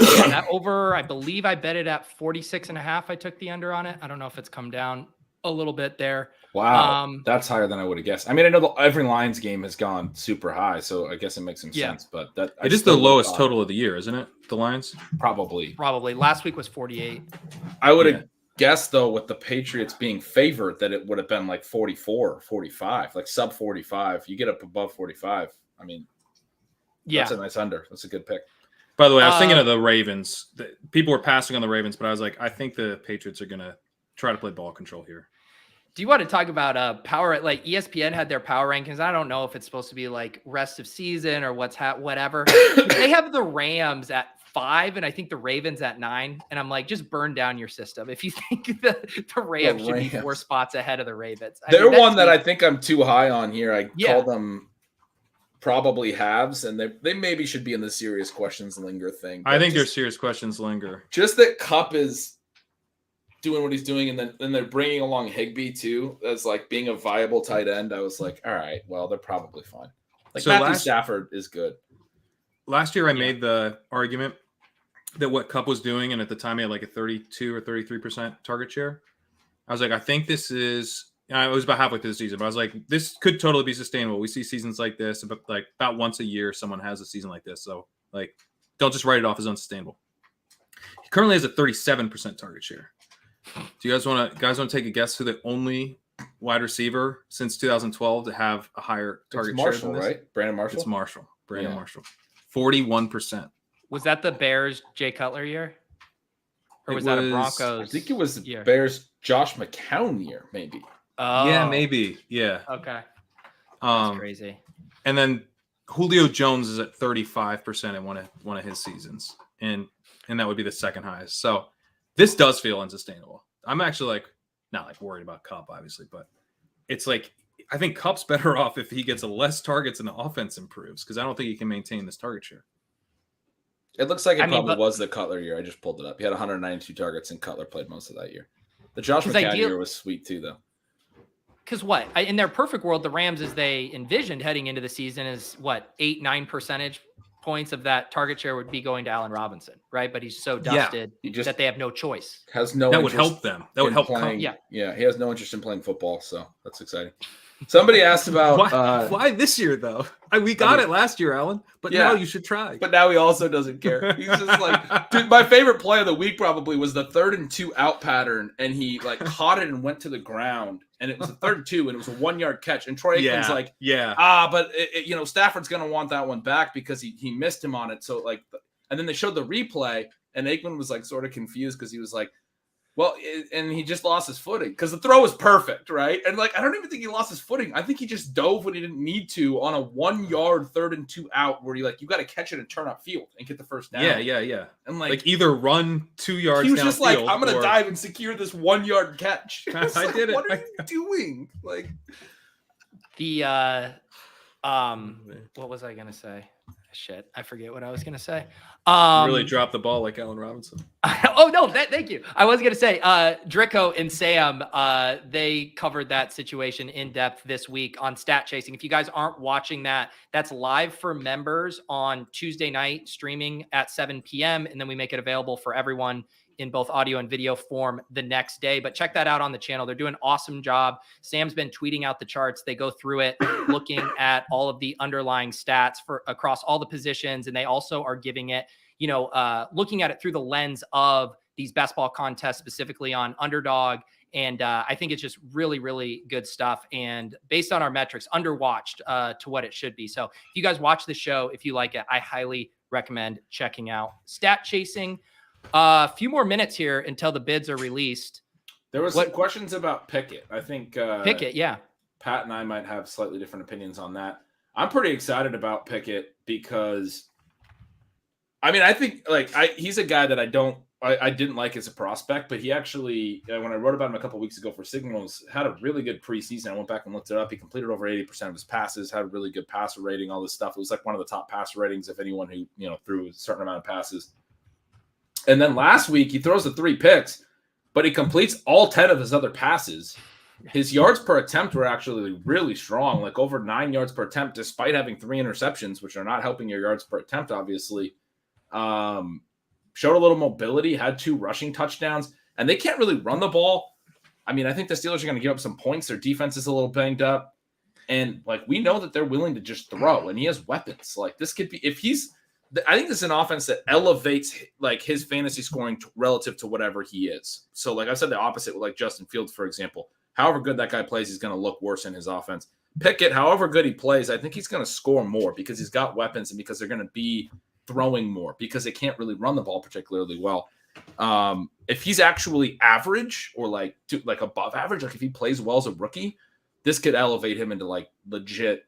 Yeah, that over, I believe I bet it at 46.5. I took the under on it. I don't know if it's come down a little bit there. Wow, that's higher than I would have guessed. I mean, I know every Lions game has gone super high, so I guess it makes some sense. But it is the lowest total of the year, isn't it? The Lions? Probably. Last week was 48. I would have guessed, though, with the Patriots being favored, that it would have been like 44 or 45, like sub 45. You get up above 45. I mean, Yeah. That's a nice under. That's a good pick. By the way, I was thinking of the Ravens. People were passing on the Ravens, but I was like, I think the Patriots are going to try to play ball control here. Do you want to talk about power? Like ESPN had their power rankings. I don't know if it's supposed to be like rest of season or whatever. They have the Rams at 5, and I think the Ravens at 9. And I'm like, just burn down your system if you think the Rams should be 4 spots ahead of the Ravens. They're one that I think I'm too high on here. I call them probably halves, and they maybe should be in the serious questions linger thing. I think there's serious questions linger. Just that Kupp is doing what he's doing, and then they're bringing along Higbee too as like being a viable tight end. I was like, all right, well, they're probably fine. Like so Matthew Stafford is good. Last year, I made the argument that what Kupp was doing, and at the time he had like a 32 or 33% target share. I was like, I think this is. It was about halfway through the season, but I was like, this could totally be sustainable. We see seasons like this, but like about once a year, someone has a season like this. So like, don't just write it off as unsustainable. He currently has a 37% target share. Do you guys want to take a guess who the only wide receiver since 2012 to have a higher target share than this? Right? Brandon Marshall? It's Marshall. Brandon Marshall. 41%. Was that the Bears Jay Cutler year? Or was that a Broncos? I think it was the year? Bears Josh McCown year, maybe. Oh. Yeah, maybe. Yeah. Okay. That's crazy. And then Julio Jones is at 35% in one of his seasons. And that would be the second highest. So this does feel unsustainable. I'm actually like not like worried about Kupp, obviously, but it's like I think Kupp's better off if he gets less targets and the offense improves, because I don't think he can maintain this target share. It looks like it probably was the Cutler year. I just pulled it up. He had 192 targets, and Cutler played most of that year. The Josh McCown year was sweet too, though. Because in their perfect world, the Rams, as they envisioned heading into the season, is 8-9 percentage points of that target share would be going to Allen Robinson, right? But he's so dusted that they have no choice. Has no. That would help them. That would help playing. Yeah, he has no interest in playing football, so that's exciting. Somebody asked about why this year though. We got it last year, Alan, but now you should try. But now he also doesn't care. He's just like, dude. My favorite play of the week probably was the 3rd and 2 out pattern, and he like caught it and went to the ground, and it was a 3rd and 2, and it was a 1-yard catch. And Troy Aikman's like, but Stafford's gonna want that one back because he missed him on it. So like, and then they showed the replay, and Aikman was like sort of confused because he was like, well, and he just lost his footing because the throw was perfect, right? And like, I don't even think he lost his footing. I think he just dove when he didn't need to on a 1-yard 3rd and 2 out where you got to catch it and turn up field and get the first down. Yeah. And like either run 2 yards. He was just like, I'm gonna dive and secure this 1-yard catch. I did it. What are you doing? Like the what was I gonna say? Shit, I forget what I was gonna say. Really dropped the ball like Allen Robinson. Oh no, thank you. I was gonna say Drico and Sam, they covered that situation in depth this week on Stat Chasing. If you guys aren't watching that, that's live for members on Tuesday night, streaming at 7 p.m. and then we make it available for everyone in both audio and video form the next day. But check that out on the channel. They're doing an awesome job. Sam's been tweeting out the charts. They go through it, looking at all of the underlying stats for across all the positions. And they also are giving it, looking at it through the lens of these best ball contests, specifically on Underdog. And I think it's just really, really good stuff. And based on our metrics, underwatched to what it should be. So if you guys watch the show, if you like it, I highly recommend checking out Stat Chasing. A few more minutes here until the bids are released. There was some questions about Pickett. I think Pickett, Pat and I might have slightly different opinions on that. I'm pretty excited about Pickett because, I think he's a guy that I didn't like as a prospect, but he actually, when I wrote about him a couple weeks ago for Signals, had a really good preseason. I went back and looked it up. He completed over 80% of his passes, had a really good passer rating, all this stuff. It was like one of the top passer ratings of anyone who threw a certain amount of passes. And then last week, he throws the 3 picks, but he completes all 10 of his other passes. His yards per attempt were actually really strong, like over 9 yards per attempt, despite having 3 interceptions, which are not helping your yards per attempt, obviously. Showed a little mobility, had 2 rushing touchdowns, and they can't really run the ball. I think the Steelers are going to give up some points. Their defense is a little banged up. And, we know that they're willing to just throw, and he has weapons. This could be – I think this is an offense that elevates his fantasy scoring relative to whatever he is. So I said the opposite with Justin Fields, for example. However good that guy plays, he's going to look worse in his offense. Pickett, however good he plays, I think he's going to score more because he's got weapons and because they're going to be throwing more because they can't really run the ball particularly well. If he's actually average or like above average, like if he plays well as a rookie, this could elevate him into like legit,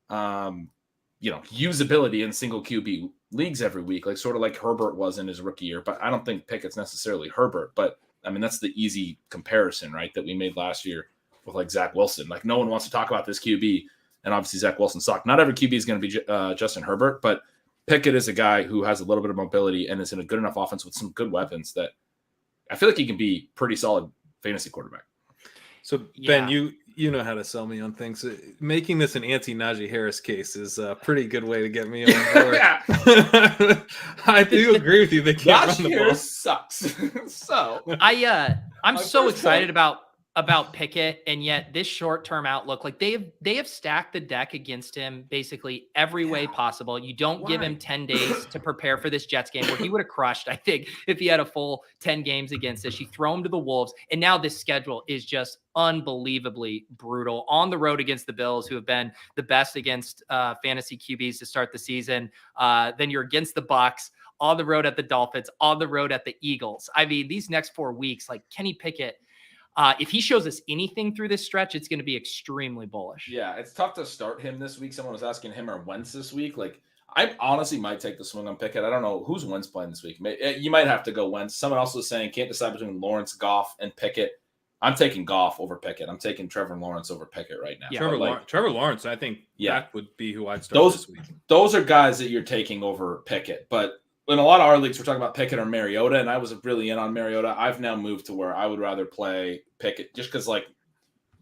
usability in single QB leagues every week, like sort of like Herbert was in his rookie year. But I don't think Pickett's necessarily Herbert. But I mean, that's the easy comparison, right? That we made last year with like Zach Wilson. Like no one wants to talk about this QB, and obviously Zach Wilson sucked. Not every QB is going to be Justin Herbert, but Pickett is a guy who has a little bit of mobility and is in a good enough offense with some good weapons that I feel like he can be pretty solid fantasy quarterback. So Ben, you know how to sell me on things. Making this an anti-Najee Harris case is a pretty good way to get me on board. I do agree with you. They can't run the ball. Sucks. So I'm so excited about Pickett, and yet this short-term outlook, like they have stacked the deck against him basically every way possible. You don't give him 10 days to prepare for this Jets game where he would have crushed, I think, if he had a full 10 games against us. You throw him to the Wolves, and now this schedule is just unbelievably brutal. On the road against the Bills, who have been the best against fantasy QBs to start the season. Then you're against the Bucs, on the road at the Dolphins, on the road at the Eagles. I mean, these next 4 weeks, like Kenny Pickett, if he shows us anything through this stretch, it's going to be extremely bullish. Yeah, it's tough to start him this week. Someone was asking him or Wentz this week. Like, I honestly might take the swing on Pickett. I don't know who's Wentz playing this week. You might have to go Wentz. Someone else was saying can't decide between Lawrence, Goff, and Pickett. I'm taking Goff over Pickett. I'm taking Trevor Lawrence over Pickett right now. Yeah. Trevor Lawrence, I think that would be who I'd start this week. Those are guys that you're taking over Pickett, but in a lot of our leagues, we're talking about Pickett or Mariota, and I was really in on Mariota. I've now moved to where I would rather play Pickett just because, like,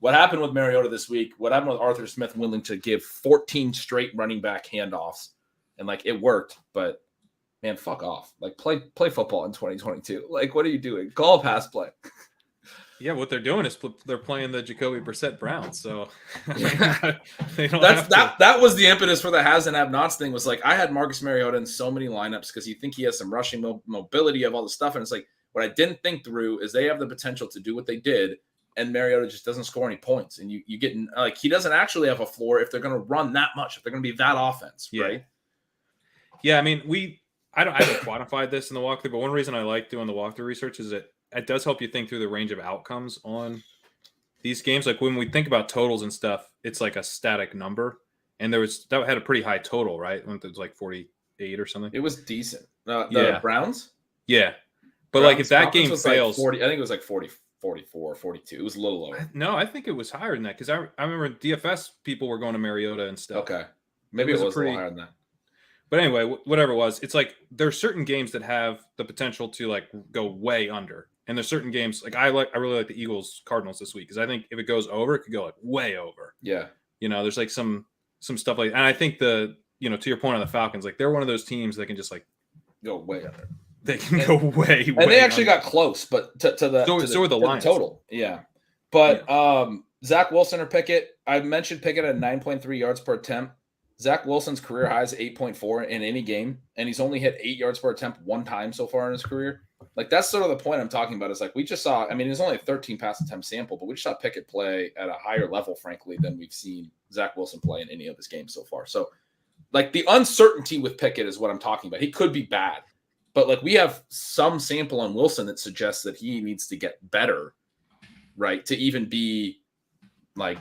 what happened with Mariota this week, what happened with Arthur Smith willing to give 14 straight running back handoffs, and, like, it worked, but, man, fuck off. Like, play football in 2022. Like, what are you doing? Call a pass play. Yeah, what they're doing is they're playing the Jacoby Brissett Browns. So they don't that was the impetus for the has and have nots thing. Was like I had Marcus Mariota in so many lineups because you think he has some rushing mobility of all the stuff, and it's like what I didn't think through is they have the potential to do what they did, and Mariota just doesn't score any points, and you get like he doesn't actually have a floor if they're going to run that much, if they're going to be that offense, right? Yeah, I mean I haven't quantified this in the walkthrough, but one reason I like doing the walkthrough research is that it does help you think through the range of outcomes on these games. Like when we think about totals and stuff, it's like a static number. And that had a pretty high total, right? It was like 48 or something. It was decent. The Browns? Yeah. But Browns, like if that game fails, like 40, I think it was like 40, 44, 42. It was a little lower. No, I think it was higher than that because I remember DFS people were going to Mariota and stuff. Okay. Maybe it was a little higher than that. But anyway, whatever it was, it's like there's certain games that have the potential to like go way under. And there's certain games like I really like the Eagles Cardinals this week because I think if it goes over, it could go like way over. Yeah. There's like some stuff like, and I think to your point on the Falcons, like they're one of those teams that can just like go way under. They can go way. And they actually got close, but to the Lions total. Yeah. But Zach Wilson or Pickett, I mentioned Pickett at 9.3 yards per attempt. Zach Wilson's career high is 8.4 in any game, and he's only hit 8 yards per attempt one time so far in his career. Like, that's sort of the point I'm talking about. Is like we just saw, I mean, it's only a 13 pass attempt sample, but we just saw Pickett play at a higher level, frankly, than we've seen Zach Wilson play in any of his games so far. So, like, the uncertainty with Pickett is what I'm talking about. He could be bad, but, like, we have some sample on Wilson that suggests that he needs to get better, right, to even be, like,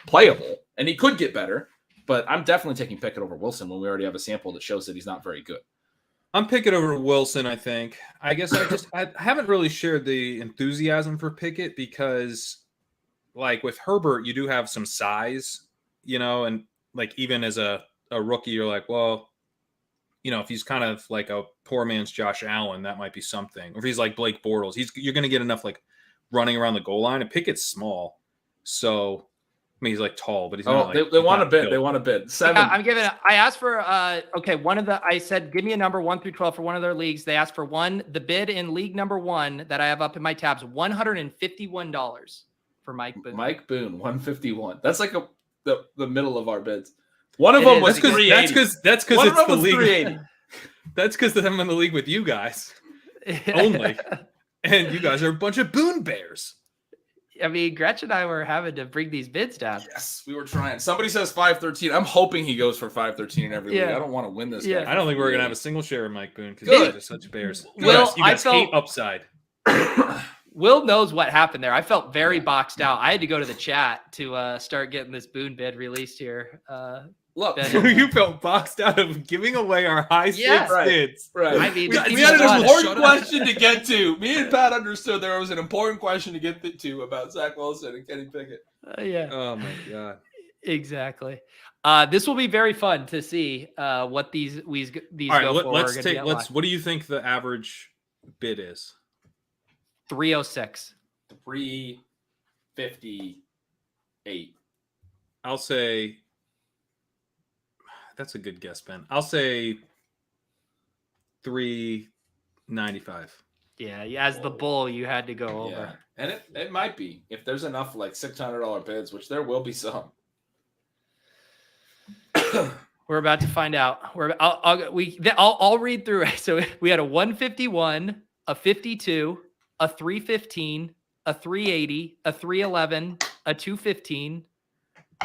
playable. And he could get better. But I'm definitely taking Pickett over Wilson when we already have a sample that shows that he's not very good. I'm Pickett over Wilson, I think. I guess I haven't really shared the enthusiasm for Pickett because, like, with Herbert, you do have some size, and, like, even as a rookie, you're like, well, if he's kind of like a poor man's Josh Allen, that might be something. Or if he's like Blake Bortles, you're going to get enough, like, running around the goal line. And Pickett's small, so – I mean, he's like tall, but he's not. They want a bid. Built. They want a bid. 7. Yeah, I asked for. I said, give me a number 1 through 12 for one of their leagues. They asked for the bid in league number 1 that I have up in my tabs, $151 for Mike Boone. Mike Boone, 151. That's like the middle of our bids. One of them was 380. That's because it's the league. That's because I'm in the league with you guys only, and you guys are a bunch of Boone Bears. I mean, Gretchen and I were having to bring these bids down. Yes, we were trying. Somebody says 513. I'm hoping he goes for 513 every week. I don't want to win this guy. Yeah. I don't think we're gonna have a single share of Mike Boone because Good. he's just such bears. Well, you guys I hate felt- upside. Will knows what happened there. I felt very boxed out. I had to go to the chat to start getting this Boone bid released here. Look, Ben- You felt boxed out of giving away our high stakes right. bids. right. I mean, we it's had fun. an important question to get to. Me and Pat understood there was an important question to get to about Zach Wilson and Kenny Pickett. Yeah, Oh my god. exactly. This will be very fun to see what these All right, go for. let's what do you think the average bid is? 306. 358. I'll say that's a good guess, Ben. I'll say 395. Yeah, as the bull, you had to go over. Yeah. And it might be if there's enough like $600 bids, which there will be some. We're about to find out. I'll read through it. So we had a 151, a 52, a 315, a 380, a 311, a 215.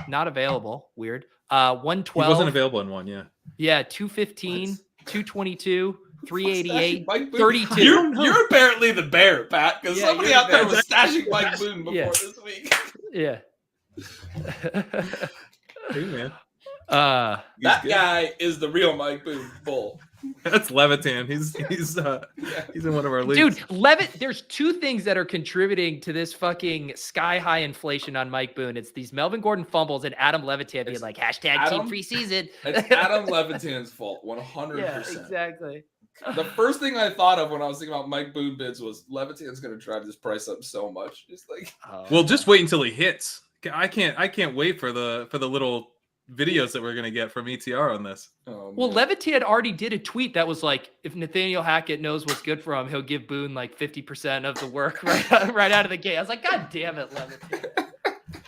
Not available. Weird. He 112. wasn't available in one, yeah. Yeah, 215, 222, 388, Mike Boone? 32. You're apparently the bear, Pat, because Yeah, somebody you're out the there bear. was stashing Mike Boone before Yeah. this week. Yeah. Hey, man. That guy is the real Mike Boone bull. That's Levitan. He's in one of our leagues. Dude, there's two things that are contributing to this fucking sky high inflation on Mike Boone. It's these Melvin Gordon fumbles and Adam Levitan being like Adam- #team preseason. It's Adam Levitan's fault, 100%. Yeah, exactly. The first thing I thought of when I was thinking about Mike Boone bids was Levitan's going to drive this price up so much. It's like, Well, just wait until he hits. I can't wait for the little videos that we're gonna get from ETR on this. oh, Well, man. Levitan already did a tweet that was like, if Nathaniel Hackett knows what's good for him, he'll give Boone like 50% of the work right out of the gate. I was like, God damn it, Levitan.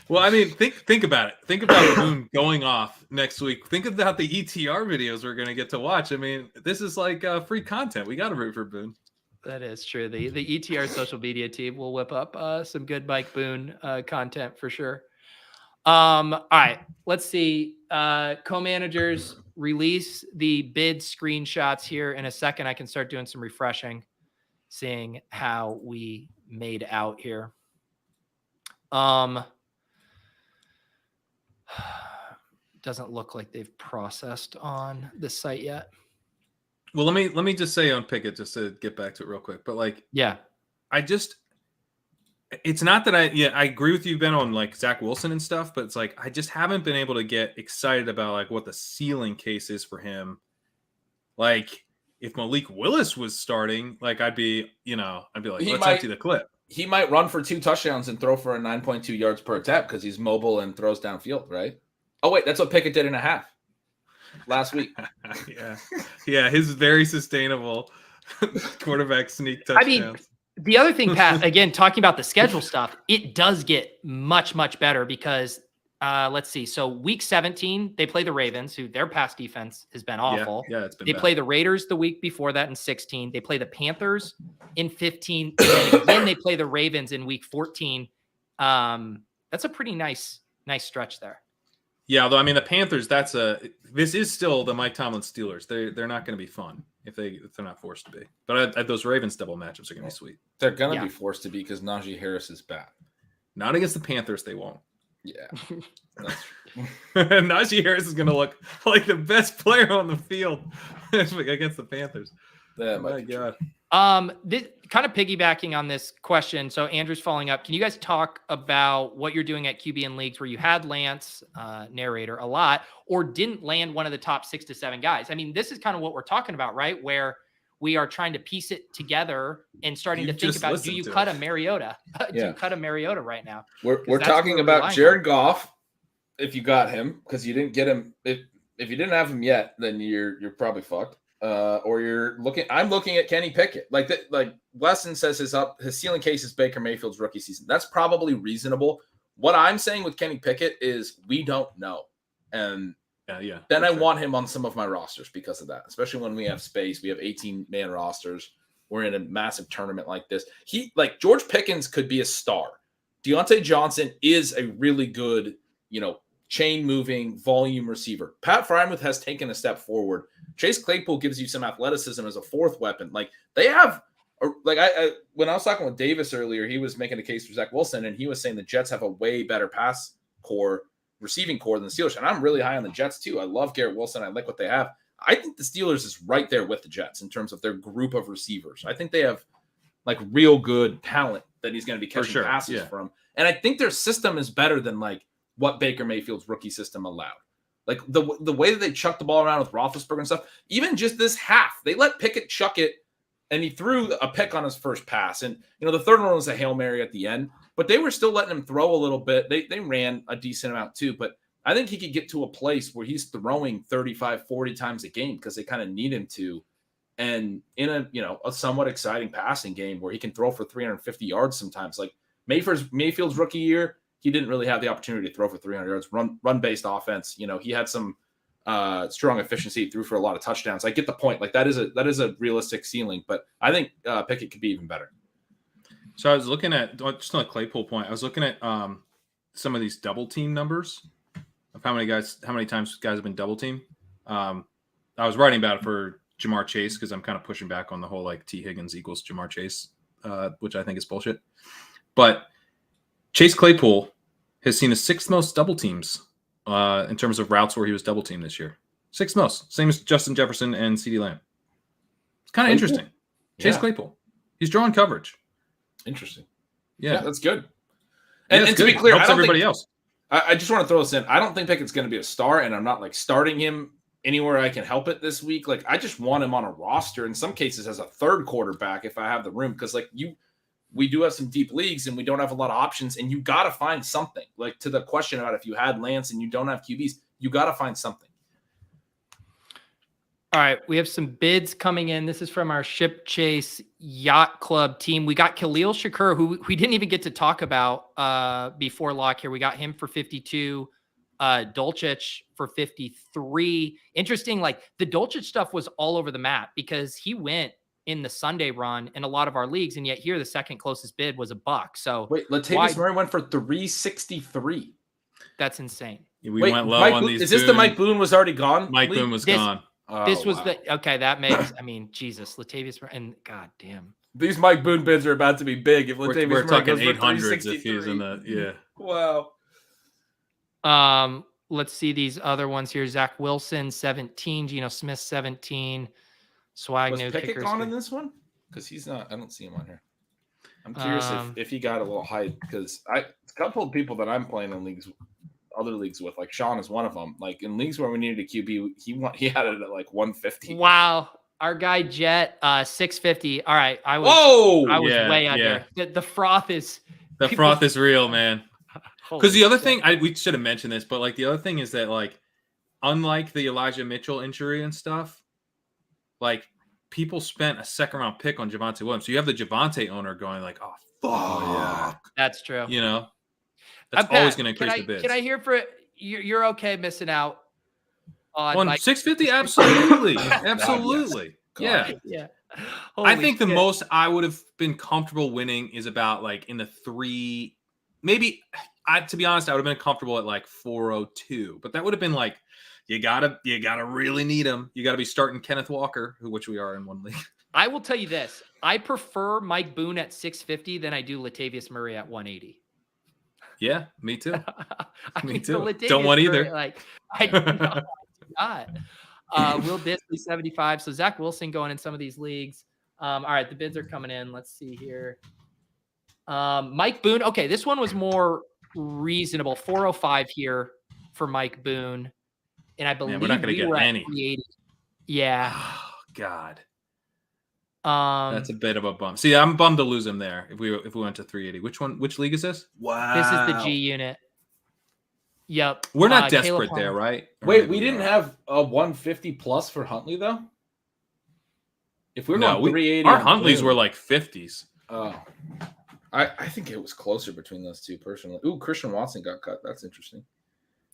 Well, I mean, think about it. Think about Boone going off next week. Think about the ETR videos we're gonna get to watch. I mean, this is like free content. We got to root for Boone. That is true. The ETR social media team will whip up some good Mike Boone content for sure. All right, let's see. Co-managers release the bid screenshots here in a second. I can start doing some refreshing, seeing how we made out here. Doesn't look like they've processed on this site yet. Well, let me just say on Pickett, just to get back to it real quick. But like, Yeah. It's not that I agree with you, Ben, on like Zach Wilson and stuff, but it's like I just haven't been able to get excited about like what the ceiling case is for him. Like if Malik Willis was starting, like I'd be like, let's empty the clip. He might run for 2 touchdowns and throw for a 9.2 yards per attempt because he's mobile and throws downfield, right? Oh, wait, that's what Pickett did in a half last week. Yeah, his very sustainable quarterback sneak touchdowns. I mean, the other thing, Pat, again, talking about the schedule stuff, it does get much, much better because let's see. So week 17, they play the Ravens, who their pass defense has been awful. Yeah, it's been They bad. play the Raiders the week before that in 16. They play the Panthers in 15. And then again, they play the Ravens in week 14. That's a pretty nice stretch there. Yeah, although I mean the Panthers, this is still the Mike Tomlin Steelers. They're not going to be fun if they're not forced to be. But those Ravens double matchups are going to be sweet. They're going to Yeah. be forced to be because Najee Harris is bad. Not against the Panthers, they won't. Yeah. That's true. Najee Harris is going to look like the best player on the field against the Panthers. That Oh might my be true. God. This kind of piggybacking on this question. So Andrew's following up. Can you guys talk about what you're doing at QB in leagues where you had Lance, narrator, a lot, or didn't land one of the top 6 to 7 guys? I mean, this is kind of what we're talking about, right? Where we are trying to piece it together and starting You to think just about, do listened you to cut it. a Mariota? Do Yeah. you cut a Mariota right now? We're that's talking where we're about relying Jared Goff. If you got him, because you didn't get him, if you didn't have him yet, then you're probably fucked. Or I'm looking at Kenny Pickett. Like Weston says his ceiling case is Baker Mayfield's rookie season. That's probably reasonable. What I'm saying with Kenny Pickett is we don't know. And Yeah. then I want him on some of my rosters because of that, especially when we have space. We have 18-man rosters. We're in a massive tournament like this. George Pickens could be a star. Deontay Johnson is a really good, chain moving volume receiver. Pat Frymuth has taken a step forward. Chase Claypool gives you some athleticism as a fourth weapon. Like they have, when I was talking with Davis earlier, he was making a case for Zach Wilson, and he was saying the Jets have a way better receiving core than the Steelers. And I'm really high on the Jets too. I love Garrett Wilson. I like what they have. I think the Steelers is right there with the Jets in terms of their group of receivers. I think they have like real good talent that he's going to be catching passes from. And I think their system is better than like what Baker Mayfield's rookie system allowed. Like the way that they chucked the ball around with Roethlisberger and stuff, even just this half, they let Pickett chuck it and he threw a pick on his first pass. And, the third one was a Hail Mary at the end, but they were still letting him throw a little bit. They ran a decent amount too, but I think he could get to a place where he's throwing 35, 40 times a game because they kind of need him to. And in a somewhat exciting passing game where he can throw for 350 yards sometimes, like Mayfield's rookie year, he didn't really have the opportunity to throw for 300 yards, run-based offense. He had some strong efficiency, threw for a lot of touchdowns. I get the point. Like that is a realistic ceiling, but I think Pickett could be even better. So I was looking at, just on a Claypool point, I was looking at some of these double team numbers of how many times guys have been double teamed. I was writing about it for Jamar Chase because I'm kind of pushing back on the whole like T Higgins equals Jamar Chase, which I think is bullshit. But Chase Claypool has seen the sixth most double teams in terms of routes where he was double teamed this year. Sixth most, same as Justin Jefferson and CeeDee Lamb. It's kind of interesting. Chase Claypool, he's drawing coverage. Interesting. Yeah, that's good. And to be clear, helps everybody else. I just want to throw this in. I don't think Pickett's going to be a star, and I'm not like starting him anywhere I can help it this week. Like I just want him on a roster in some cases as a third quarterback if I have the room, because we do have some deep leagues and we don't have a lot of options, and you got to find something. Like to the question about if you had Lance and you don't have QBs, you got to find something. All right, we have some bids coming in. This is from our Ship Chase Yacht Club team. We got Khalil Shakir, who we didn't even get to talk about before lock here. We got him for 52, Dolchich for 53. Interesting, like the Dolchich stuff was all over the map because he went in the Sunday run in a lot of our leagues, and yet here the second closest bid was $1. So wait, Latavius Murray went for 363. That's insane. We went low on these. Is this the Mike Boone was already gone? Mike Boone was gone. This was okay. That makes, Jesus, Latavius and God damn. These Mike Boone bids are about to be big. If Latavius we're talking goes 800s if he's in the Wow. Let's see these other ones here. Zach Wilson 17, Geno Smith 17. Swag was new Pickett kickers. gone in this one? Because he's not. I don't see him on here. I'm curious if he got a little hype because a couple of people that I'm playing in other leagues with, like Sean is one of them. Like in leagues where we needed a QB, he had it at like 150. Wow, our guy Jet 650. All right, I was way under. The froth is froth is real, man. Because the other thing we should have mentioned this, but like the other thing is that like unlike the Elijah Mitchell injury and stuff, like people spent a second round pick on Javonte Williams. So you have the Javonte owner going like, oh fuck, that's true. That's always going to increase the bids. Can I hear for you're okay missing out on 650? Absolutely, absolutely. Yeah. I think the most I would have been comfortable winning is about like in the 3. Maybe to be honest, I would have been comfortable at like 402, but that would have been like you gotta really need him. You gotta be starting Kenneth Walker, which we are in one league. I will tell you this: I prefer Mike Boone at 650 than I do Latavius Murray at 180. Yeah, me too. Me too. So don't want either. Murray, I do not. Will Disley 75. So Zach Wilson going in some of these leagues. All right, the bids are coming in. Let's see here. Mike Boone. Okay, this one was more reasonable. 405 here for Mike Boone, and I believe we're not going to get any. 380. Yeah. Oh, God. That's a bit of a bump. See, I'm bummed to lose him there. If we went to 380, which league is this? Wow, this is the G unit. Yep, we're not desperate there, right? Wait, we didn't have a 150 plus for Huntley though. If we were going 380, our Huntleys were like 50s. Oh, I think it was closer between those two personally. Ooh, Christian Watson got cut. That's interesting.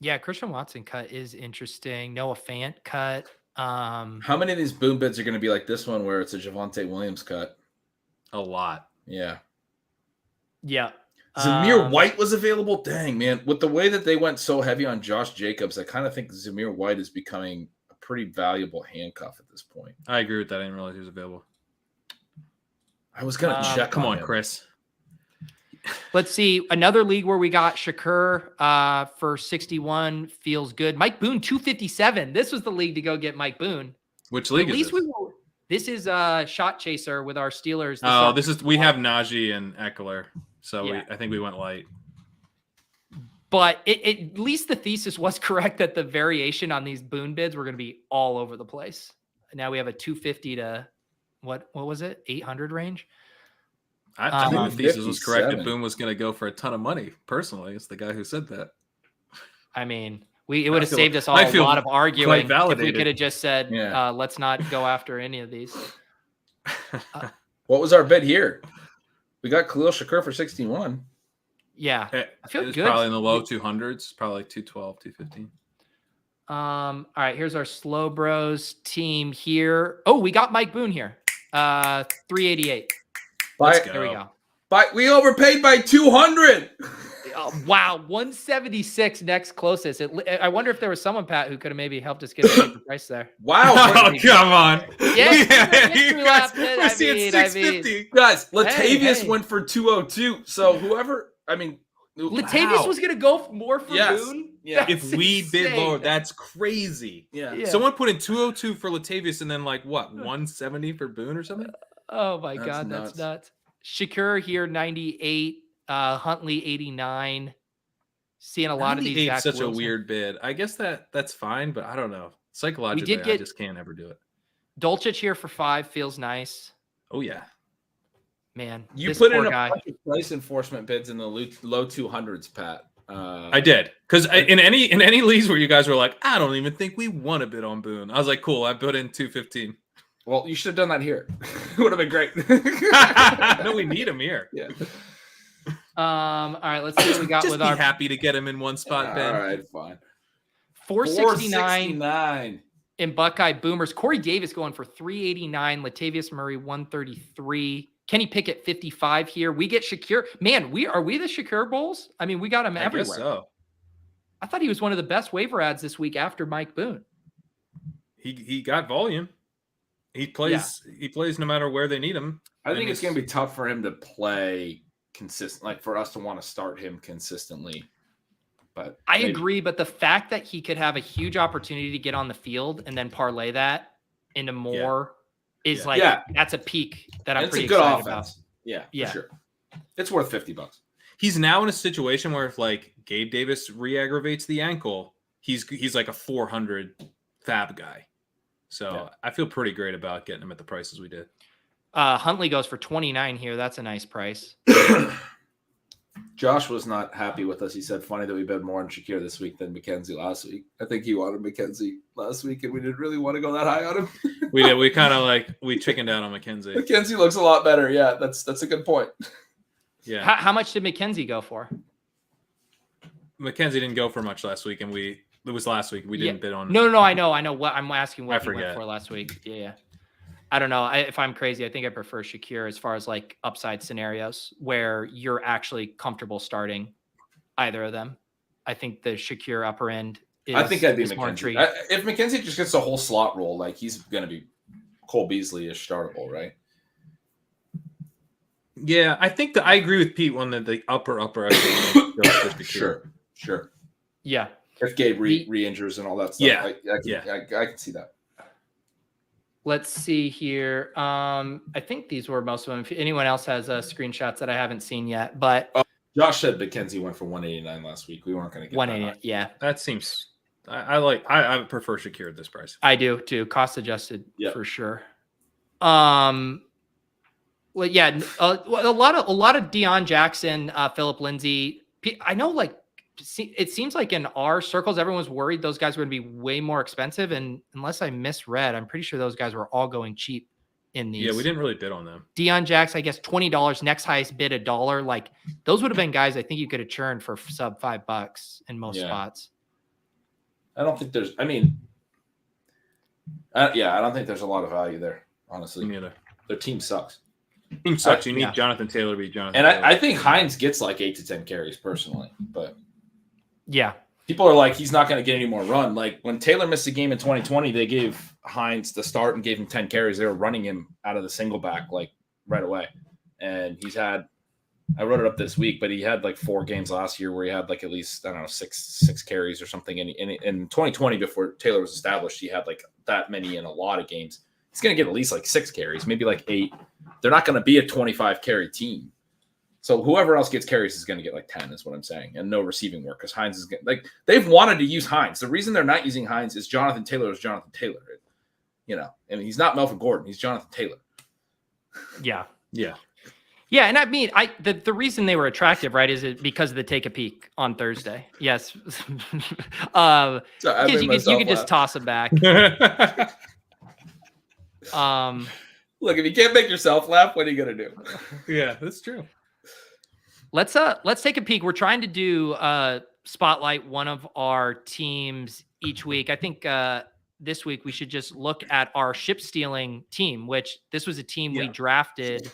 Yeah, Christian Watson cut is interesting. Noah Fant cut. How many of these boom bids are going to be like this one where it's a Javonte Williams cut? A lot. Yeah. Yeah. Zamir White was available. Dang, man. With the way that they went so heavy on Josh Jacobs, I kind of think Zamir White is becoming a pretty valuable handcuff at this point. I agree with that. I didn't realize he was available. I was going to check. Come on, him. Chris. Let's see. Another league where we got Shakir for 61 feels good. Mike Boone, 257. This was the league to go get Mike Boone. Which league At is least this? This is Shot Chaser with our Steelers. We have Najee and Eckler. So Yeah. I think we went light. But at least the thesis was correct that the variation on these Boone bids were going to be all over the place. Now we have a 250 to what was it? 800 range. I think the thesis was correct that 57. Boone was going to go for a ton of money. Personally, it's the guy who said that. I mean, it would have feel- saved us all I a feel lot of arguing quite if we validated. could have just said, Yeah. let's not go after any of these. What was our bid here? We got Khalil Shakir for 61. Yeah. I feel it's good. probably in the low 200s, probably like 212, 215. All right, here's our Slow Bros team here. Oh, we got Mike Boone here. 388. Let's go. There we go. But we overpaid by 200. Wow, 176 next closest. I wonder if there was someone, Pat, who could have maybe helped us get a cheaper price there. Wow. Oh, come on. Yeah, you guys, we're seeing 650. Guys, Latavius hey. went for 202. So whoever, Latavius was going to go more for Yes. Boone? Yeah. That's If we bid insane. lower, that's crazy. Yeah. Yeah. Someone put in 202 for Latavius and then 170 for Boone or something? Oh my That's God, nuts. that's nuts. Shakir here, 98. Huntley, 89. Seeing a lot of these. 98 Zach such Wilson. a weird bid. I guess that's fine, but I don't know. Psychologically, I get- just can't ever do it. Dolce here for 5 feels nice. Oh, yeah. Man, You this put poor in a guy. bunch of price enforcement bids in the low 200s, Pat. I did. Because in any leagues where you guys were like, I don't even think we want a bid on Boone. I was like, cool, I put in 215. Well, you should have done that here. It would have been great. No, we need him here. Yeah. All right, let's see what we got Just with be our happy to get him in one spot, Ben. All right, fine. 469 in Buckeye Boomers. Corey Davis going for 389. Latavius Murray 133. Kenny Pickett 55 here. We get Shakir. Man, are we the Shakir Bulls? I mean, we got him I everywhere. guess so. I thought he was one of the best waiver ads this week after Mike Boone. He got volume. He plays no matter where they need him. I think And it's going to be tough for him to play consistent, like for us to want to start him consistently. But I maybe. agree, but the fact that he could have a huge opportunity to get on the field and then parlay that into more is that's a peak that I'm It's pretty a good excited offense. about. Yeah, Yeah. for sure. It's worth $50. He's now in a situation where if Gabe Davis re-aggravates the ankle, he's like a 400 fab guy. So I feel pretty great about getting him at the prices we did. Huntley goes for 29 here. That's a nice price. Josh was not happy with us. He said, funny that we bid more on Shakir this week than McKenzie last week. I think he wanted McKenzie last week, and we didn't really want to go that high on him. We did. We kind of we chickened out on McKenzie. McKenzie looks a lot better. Yeah, that's a good point. Yeah. How much did McKenzie go for? McKenzie didn't go for much last week, and it was last week. We didn't bid on. No. I know. What I'm asking what I he went forget. for last week. Yeah. I don't know. If I'm crazy, I think I prefer Shakir as far as upside scenarios where you're actually comfortable starting either of them. I think the Shakir upper end is I think I'd be more McKenzie. intriguing. If McKenzie just gets the whole slot role, he's going to be Cole Beasley-ish startable, right? Yeah, I think I agree with Pete on the upper echelon. Sure. Yeah. If Gabe re-injures and all that stuff, Yeah. I can see that. Let's see here. I think these were most of them. If anyone else has screenshots that I haven't seen yet, but Josh said McKenzie went for 189 last week. We weren't going to get 180. Yeah, That seems. I prefer Shakir at this price. I do too. Cost adjusted for sure. Well, yeah, a lot of Deion Jackson, Philip Lindsay. I know, it seems like in our circles, everyone's worried those guys were going to be way more expensive. And unless I misread, I'm pretty sure those guys were all going cheap in these. Yeah, we didn't really bid on them. Deion Jax, I guess $20. Next highest bid $1. Those would have been guys I think you could have churned for sub $5 in most spots. I don't think there's. I don't think there's a lot of value there. Honestly, Me neither. their team sucks. Team sucks. You need Jonathan Taylor to be Jonathan And Taylor. I think Hines gets like 8 to 10 carries personally, but Yeah. people are like, he's not going to get any more run. Like when Taylor missed a game in 2020, they gave Hines the start and gave him 10 carries. They were running him out of the single back like right away. And he's had, I wrote it up this week, but he had like 4 games last year where he had like at least, I don't know, six carries or something. And in 2020, before Taylor was established, he had like that many in a lot of games. He's going to get at least like 6 carries, maybe like 8. They're not going to be a 25 carry team. So whoever else gets carries is going to get like 10 is what I'm saying. And no receiving work because Hines is getting like they've wanted to use Hines. The reason they're not using Hines is Jonathan Taylor is Jonathan Taylor. You know, and he's not Melvin Gordon. He's Jonathan Taylor. Yeah. Yeah. Yeah, and I mean, the reason they were attractive, right, is it because of the take a peek on Thursday? Yes, So you could just toss them back. Look, if you can't make yourself laugh, what are you gonna do? Yeah, that's true. Let's take a peek. We're trying to do spotlight one of our teams each week. I think this week we should just look at our ship stealing team, which this was a team we drafted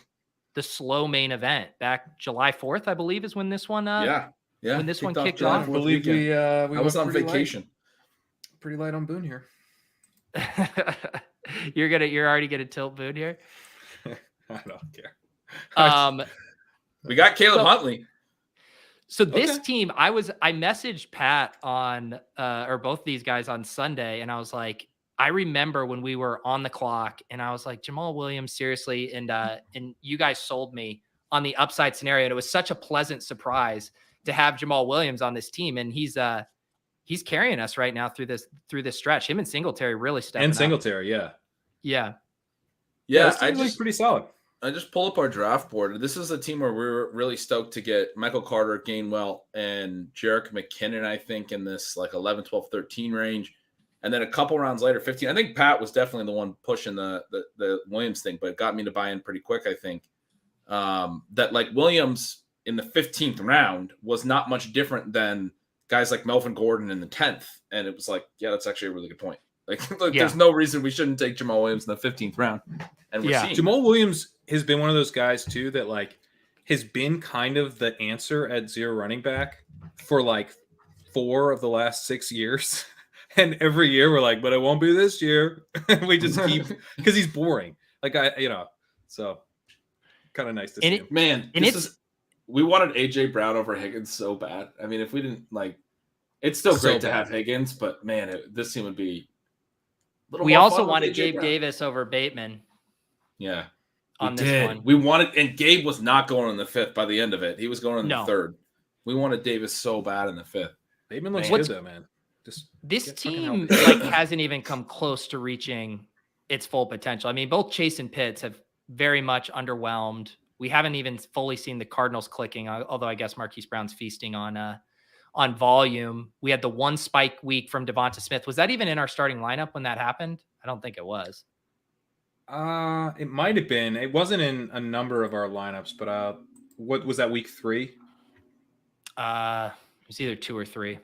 the slow main event back July 4th, I believe, is when this one when this one kicked off. I believe we I was on vacation. Pretty light on Boone here. You're already gonna tilt Boone here. I don't care. We got Caleb Huntley. So this team, I messaged Pat on or both these guys on Sunday, and I was like, I remember when we were on the clock, and I was like, Jamal Williams, seriously, and you guys sold me on the upside scenario, and it was such a pleasant surprise to have Jamal Williams on this team, and he's carrying us right now through this stretch. Him and Singletary really stepping up. Singletary, yeah. I just pretty solid. I just pull up our draft board. This is a team where we're really stoked to get Michael Carter, Gainwell, and Jerick McKinnon, I think, in this like 11, 12, 13 range. And then a couple rounds later, 15. I think Pat was definitely the one pushing the Williams thing, but it got me to buy in pretty quick, I think. That like Williams in the 15th round was not much different than guys like Melvin Gordon in the 10th. And it was like, yeah, that's actually a really good point. Like, there's no reason we shouldn't take Jamal Williams in the 15th round. And we're seeing Jamal Williams has been one of those guys too that like has been kind of the answer at zero running back for like 4 of the last 6 years. And every year we're like, but it won't be this year. We just keep because he's boring. Like so kind of nice to see him. Man, we wanted AJ Brown over Higgins so bad. I mean, if we didn't like, it's still great to have Higgins, but man, this team would be. We also wanted Gabe Davis over Bateman. Yeah, on this one, we wanted, and Gabe was not going in the 5th by the end of it. He was going in the 3rd. We wanted Davis so bad in the 5th. Bateman looks good though, man. This team like hasn't even come close to reaching its full potential. I mean, both Chase and Pitts have very much underwhelmed. We haven't even fully seen the Cardinals clicking, although I guess Marquise Brown's feasting on volume. We had the one spike week from Devonta Smith. Was that even in our starting lineup when that happened? I don't think it was. It might have been. It wasn't in a number of our lineups, but what was that, week 3? It was either 2 or 3.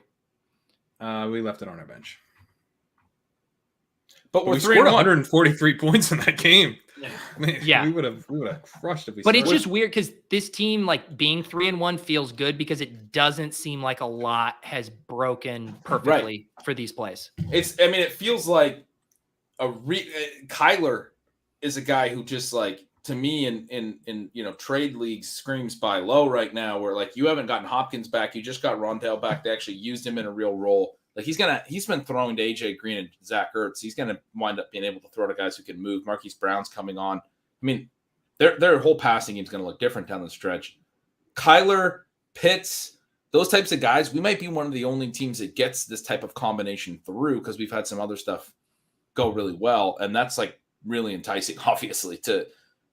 We left it on our bench. But we scored 143 points in that game. Yeah, we would have crushed if we. But it's just weird because this team, like being 3-1, feels good because it doesn't seem like a lot has broken perfectly for these plays. It feels like Kyler is a guy who just like to me in trade leagues screams buy low right now. Where like you haven't gotten Hopkins back, you just got Rondale back. They actually used him in a real role. Like he's been throwing to AJ Green and Zach Ertz. He's gonna wind up being able to throw to guys who can move. Marquise Brown's coming on. I mean, their whole passing game is gonna look different down the stretch. Kyler, Pitts, those types of guys, we might be one of the only teams that gets this type of combination through because we've had some other stuff go really well, and that's like really enticing, obviously, to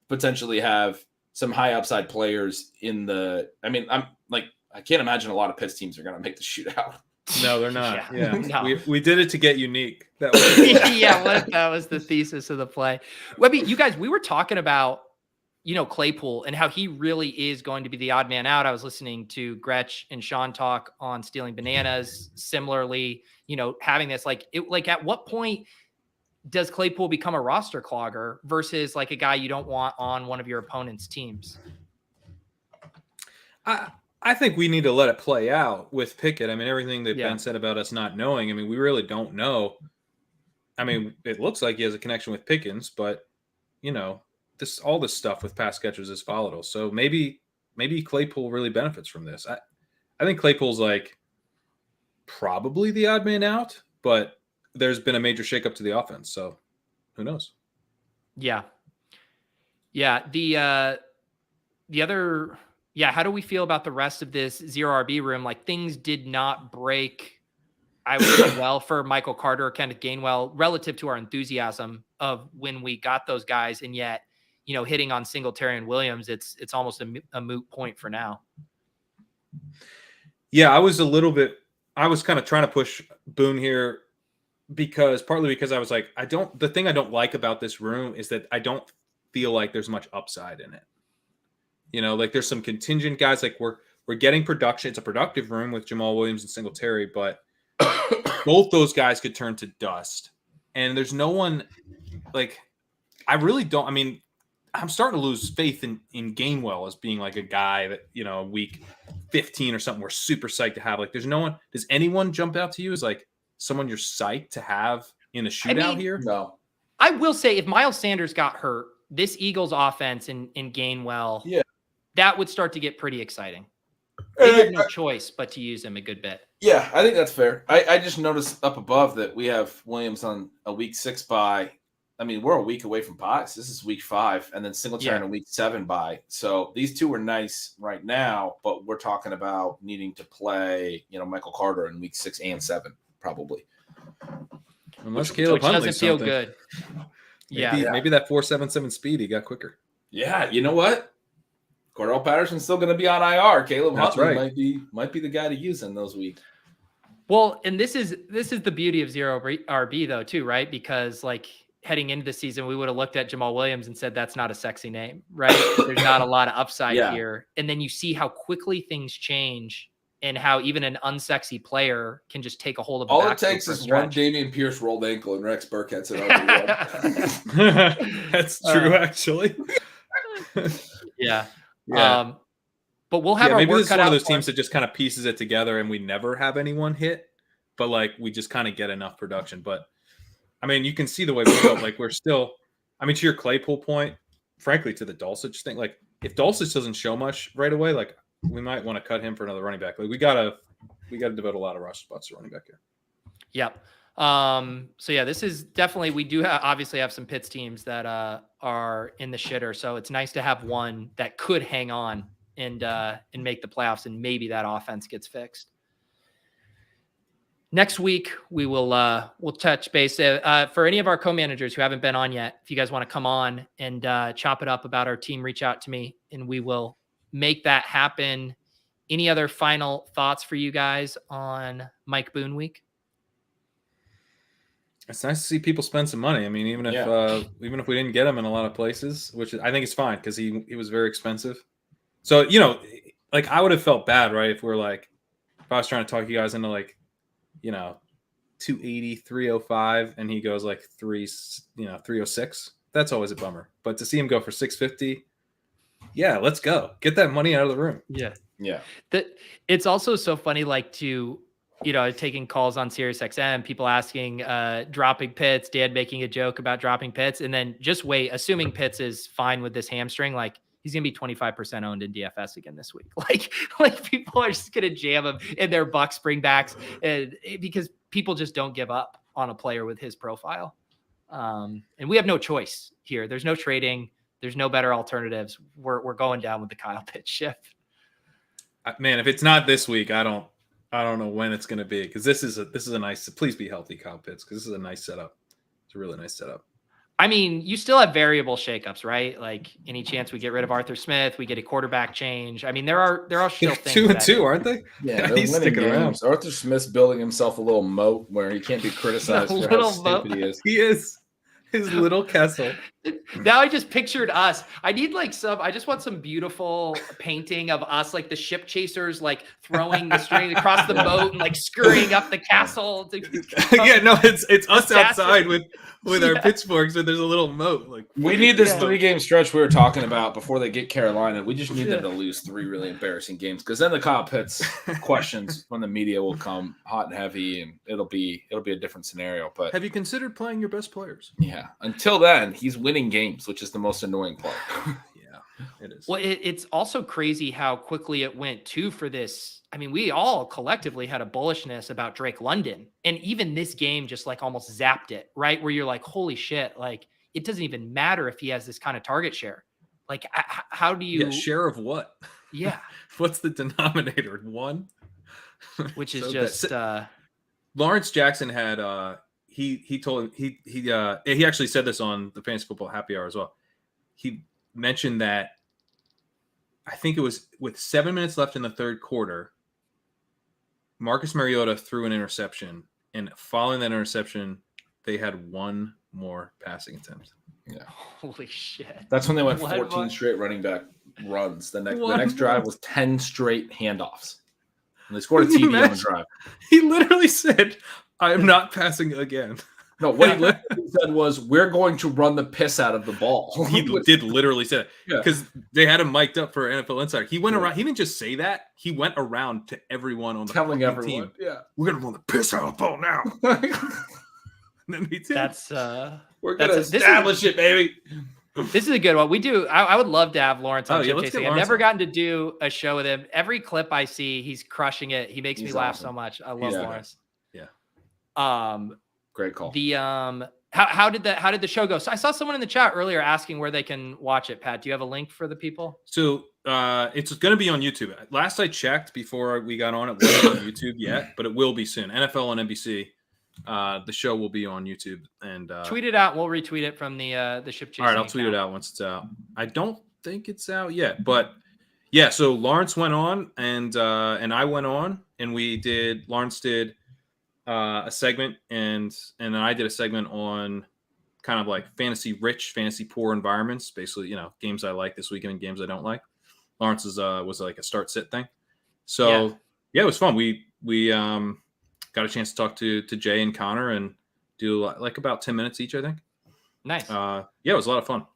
potentially have some high upside players in the. I mean, I can't imagine a lot of Pitts teams are gonna make the shootout. No, they're not. Yeah. No. We did it to get unique. That was that was the thesis of the play. Well, I mean, you guys, we were talking about, Claypool and how he really is going to be the odd man out. I was listening to Gretch and Sean talk on Stealing Bananas. Similarly, having this at what point does Claypool become a roster clogger versus like a guy you don't want on one of your opponent's teams? I think we need to let it play out with Pickett. I mean, everything that Yeah. Ben said about us not knowing, I mean, we really don't know. I mean, it looks like he has a connection with Pickens, but all this stuff with pass catchers is volatile. So maybe Claypool really benefits from this. I think Claypool's like probably the odd man out, but there's been a major shakeup to the offense. So who knows? Yeah. Yeah. The other, how do we feel about the rest of this 0 RB room? Like things did not break, I would say, well for Michael Carter or Kenneth Gainwell relative to our enthusiasm of when we got those guys. And yet, hitting on Singletary and Williams, it's almost a moot point for now. Yeah, I was kind of trying to push Boone here partly because I was like, the thing I don't like about this room is that I don't feel like there's much upside in it. Like there's some contingent guys, like we're getting production. It's a productive room with Jamal Williams and Singletary, but both those guys could turn to dust. And there's no one like, I really don't. I mean, I'm starting to lose faith in Gainwell as being like a guy that, week 15 or something, we're super psyched to have. Like, there's no one. Does anyone jump out to you as like someone you're psyched to have in a shootout here? No. I will say if Miles Sanders got hurt, this Eagles offense in Gainwell, that would start to get pretty exciting. They had no choice but to use him a good bit. Yeah, I think that's fair. I just noticed up above that we have Williams on a week 6 bye. I mean, we're a week away from buys. This is week 5, and then Singletary on a week 7 bye. So these two are nice right now, but we're talking about needing to play, Michael Carter in week 6 and 7, probably. Unless Caleb Which Huntley doesn't feel good. Maybe that 4.77 speed, he got quicker. Yeah, you know what? Cordell Patterson's still going to be on IR. Caleb Huntley might be the guy to use in those weeks. Well, and this is the beauty of 0 RB though too, right? Because like heading into the season, we would have looked at Jamal Williams and said that's not a sexy name, right? There's not a lot of upside here. And then you see how quickly things change and how even an unsexy player can just take a hold of the all it takes is one Dameon Pierce rolled ankle and Rex Burkhead's it over. That's true, actually. Yeah. But we'll have our maybe work this is cut one out of those teams that just kind of pieces it together and we never have anyone hit, but like we just kind of get enough production. But I mean, you can see the way we go. Like we're still, I mean, to your Claypool point, frankly, to the Dulcich thing, like if Dulcich doesn't show much right away, like we might want to cut him for another running back. Like we gotta devote a lot of roster spots to running back here. Yep. So yeah, this is definitely, we do obviously have some Pitts teams that are in the shitter. So it's nice to have one that could hang on and make the playoffs, and maybe that offense gets fixed. Next week, we'll touch base for any of our co-managers who haven't been on yet. If you guys want to come on and chop it up about our team, reach out to me and we will make that happen. Any other final thoughts for you guys on Mike Boone week? It's nice to see people spend some money. I mean, even if we didn't get him in a lot of places, which I think is fine because he was very expensive. So, like I would have felt bad, right? If I was trying to talk you guys into 280, 305, and he goes like 306. That's always a bummer. But to see him go for 650, yeah, let's go. Get that money out of the room. Yeah. Yeah. It's also so funny, taking calls on SiriusXM, people asking, dropping Pitts, Dad making a joke about dropping Pitts, and then just wait, assuming Pitts is fine with this hamstring, he's going to be 25% owned in DFS again this week. Like people are just going to jam him in their Bucks bringbacks because people just don't give up on a player with his profile. And we have no choice here. There's no trading. There's no better alternatives. We're going down with the Kyle Pitts ship. Man, if it's not this week, I don't know when it's going to be, because this is a nice. Please be healthy, Kyle Pitts, because this is a nice setup. It's a really nice setup. I mean, you still have variable shakeups, right? Like any chance we get rid of Arthur Smith, we get a quarterback change. I mean, there are still things. 2-2, aren't they? Yeah, he's sticking around. Arthur Smith's building himself a little moat where he can't be criticized for how stupid he is. He is his little castle. Now I just pictured us. I need like I just want some beautiful painting of us, like the ship chasers, like throwing the string across the boat and like scurrying up the castle. Yeah, no, it's us outside with our pitchforks, and there's a little moat. Like we need this 3-game stretch we were talking about before they get Carolina. We just need them to lose 3 really embarrassing games, because then the cockpits questions when the media will come hot and heavy, and it'll be a different scenario. But have you considered playing your best players? Yeah, until then, he's winning games, which is the most annoying part. Yeah, it is. Well, it's also crazy how quickly it went too for this. I mean, we all collectively had a bullishness about Drake London, and even this game just like almost zapped it, right? Where you're like, holy shit, like it doesn't even matter if he has this kind of target share. Like, how do you share of what? Yeah. What's the denominator? 1? Which is Lawrence Jackson had he told he actually said this on the Fantasy Football Happy Hour as well. He mentioned that I think it was with 7 minutes left in the third quarter, Marcus Mariota threw an interception, and following that interception, they had 1 more passing attempt. Yeah. Holy shit. That's when they went 14 straight running back runs. The next drive was 10 straight handoffs. And they scored a TD on the drive. He literally said, I am not passing again. No, what he literally said was, we're going to run the piss out of the ball. He did literally say that. Because they had him mic'd up for NFL Insider. He went around. He didn't just say that. He went around to everyone on the team. Yeah. We're going to run the piss out of the ball now. And then he did. We're going to establish it, baby. This is a good one. We do. I would love to have Lawrence on chip chasing. I've never gotten to do a show with him. Every clip I see, he's crushing it. He makes me laugh so much. I love Lawrence. Yeah. Great call. The how did the show go? So I saw someone in the chat earlier asking where they can watch it. Pat, do you have a link for the people? So it's going to be on YouTube. Last I checked before we got on, it wasn't on YouTube yet, but it will be soon. NFL on NBC. The show will be on YouTube, and tweet it out. We'll retweet it from the ship chasing. All right, I'll tweet it out once it's out. I don't think it's out yet, but yeah. So Lawrence went on, and I went on, and Lawrence did a segment, and then I did a segment on kind of like fantasy rich, fantasy poor environments. Basically, games I like this weekend and games I don't like. Lawrence's was like a start sit thing. So yeah, it was fun. We got a chance to talk to Jay and Connor and do like about 10 minutes each, I think. Nice. Yeah, it was a lot of fun.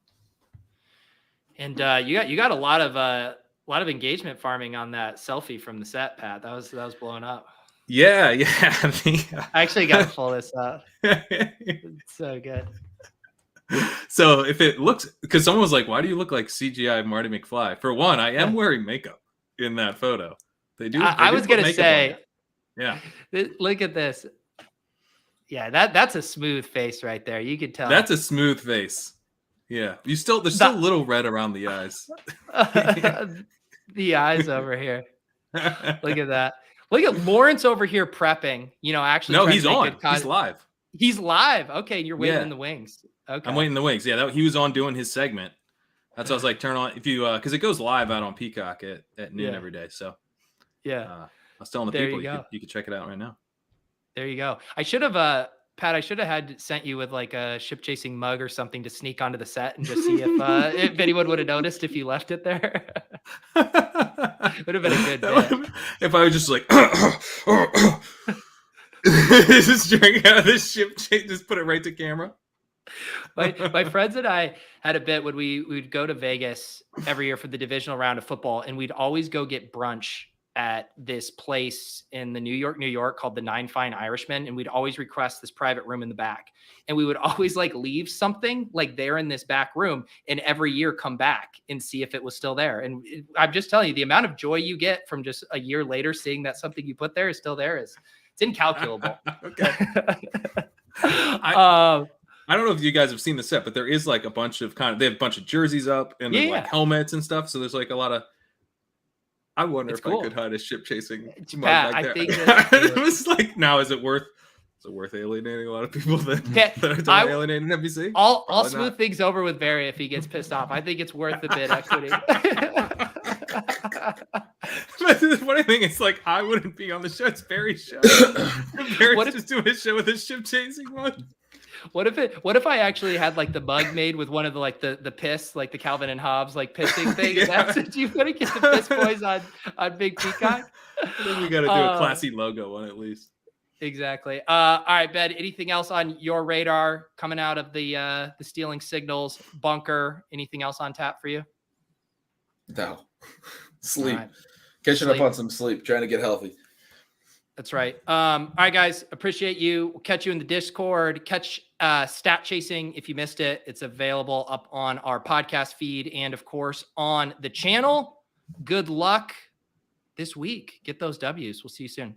And you got a lot of engagement farming on that selfie from the set, Pat. That was blowing up. Yeah. I actually got to pull this up. It's so good. So if it looks, because someone was like, "Why do you look like CGI Marty McFly?" For one, I am wearing makeup in that photo. They do. I was gonna say. Yeah. Look at this. Yeah, that's a smooth face right there. You could tell. That's a smooth face. Yeah. There's still a little red around the eyes. The eyes over here. Look at that. Look at Lawrence over here prepping. Actually. No, he's on. He's live. He's live. Okay, you're waiting in the wings. Okay. I'm waiting in the wings. Yeah, he was on doing his segment. That's why I was like, turn on if you because it goes live out on Peacock at noon every day. So yeah. I was telling the people you could check it out right now. There you go. I should have, Pat. I should have had sent you with like a ship chasing mug or something to sneak onto the set and just see if anyone would have noticed if you left it there. Would have been a good bit. If I was just like, just drink out of this ship, just put it right to camera. My friends and I had a bit when we'd go to Vegas every year for the divisional round of football, and we'd always go get brunch at this place in the New York called the Nine Fine Irishmen. And we'd always request this private room in the back. And we would always like leave something like there in this back room and every year come back and see if it was still there. And I'm just telling you, the amount of joy you get from just a year later, seeing that something you put there is still there it's incalculable. Okay. I don't know if you guys have seen the set, but there is like a bunch of they have a bunch of jerseys up and like helmets and stuff. So there's like a lot of, I wonder if I could hide a ship chasing mug like that. Think it was like, now is it worth alienating a lot of people that are alienating NBC? I'll smooth things over with Barry if he gets pissed off. I think it's worth the bit equity. But the funny thing is, like, I wouldn't be on the show. It's Barry's show. Barry's just doing a show with a ship chasing mug. What if I actually had like the mug made with one of the like the piss, like the Calvin and Hobbes like pissing thing? Yeah. That's what you want to get the piss boys on Big Peacock. I think we got to do a classy logo one at least. Exactly. All right, Ben. Anything else on your radar coming out of the stealing signals bunker? Anything else on tap for you? No. Sleep. Right. Catching up on some sleep. Trying to get healthy. That's right. All right, guys. Appreciate you. We'll catch you in the Discord. Catch Stat Chasing if you missed it. It's available up on our podcast feed and, of course, on the channel. Good luck this week. Get those W's. We'll see you soon.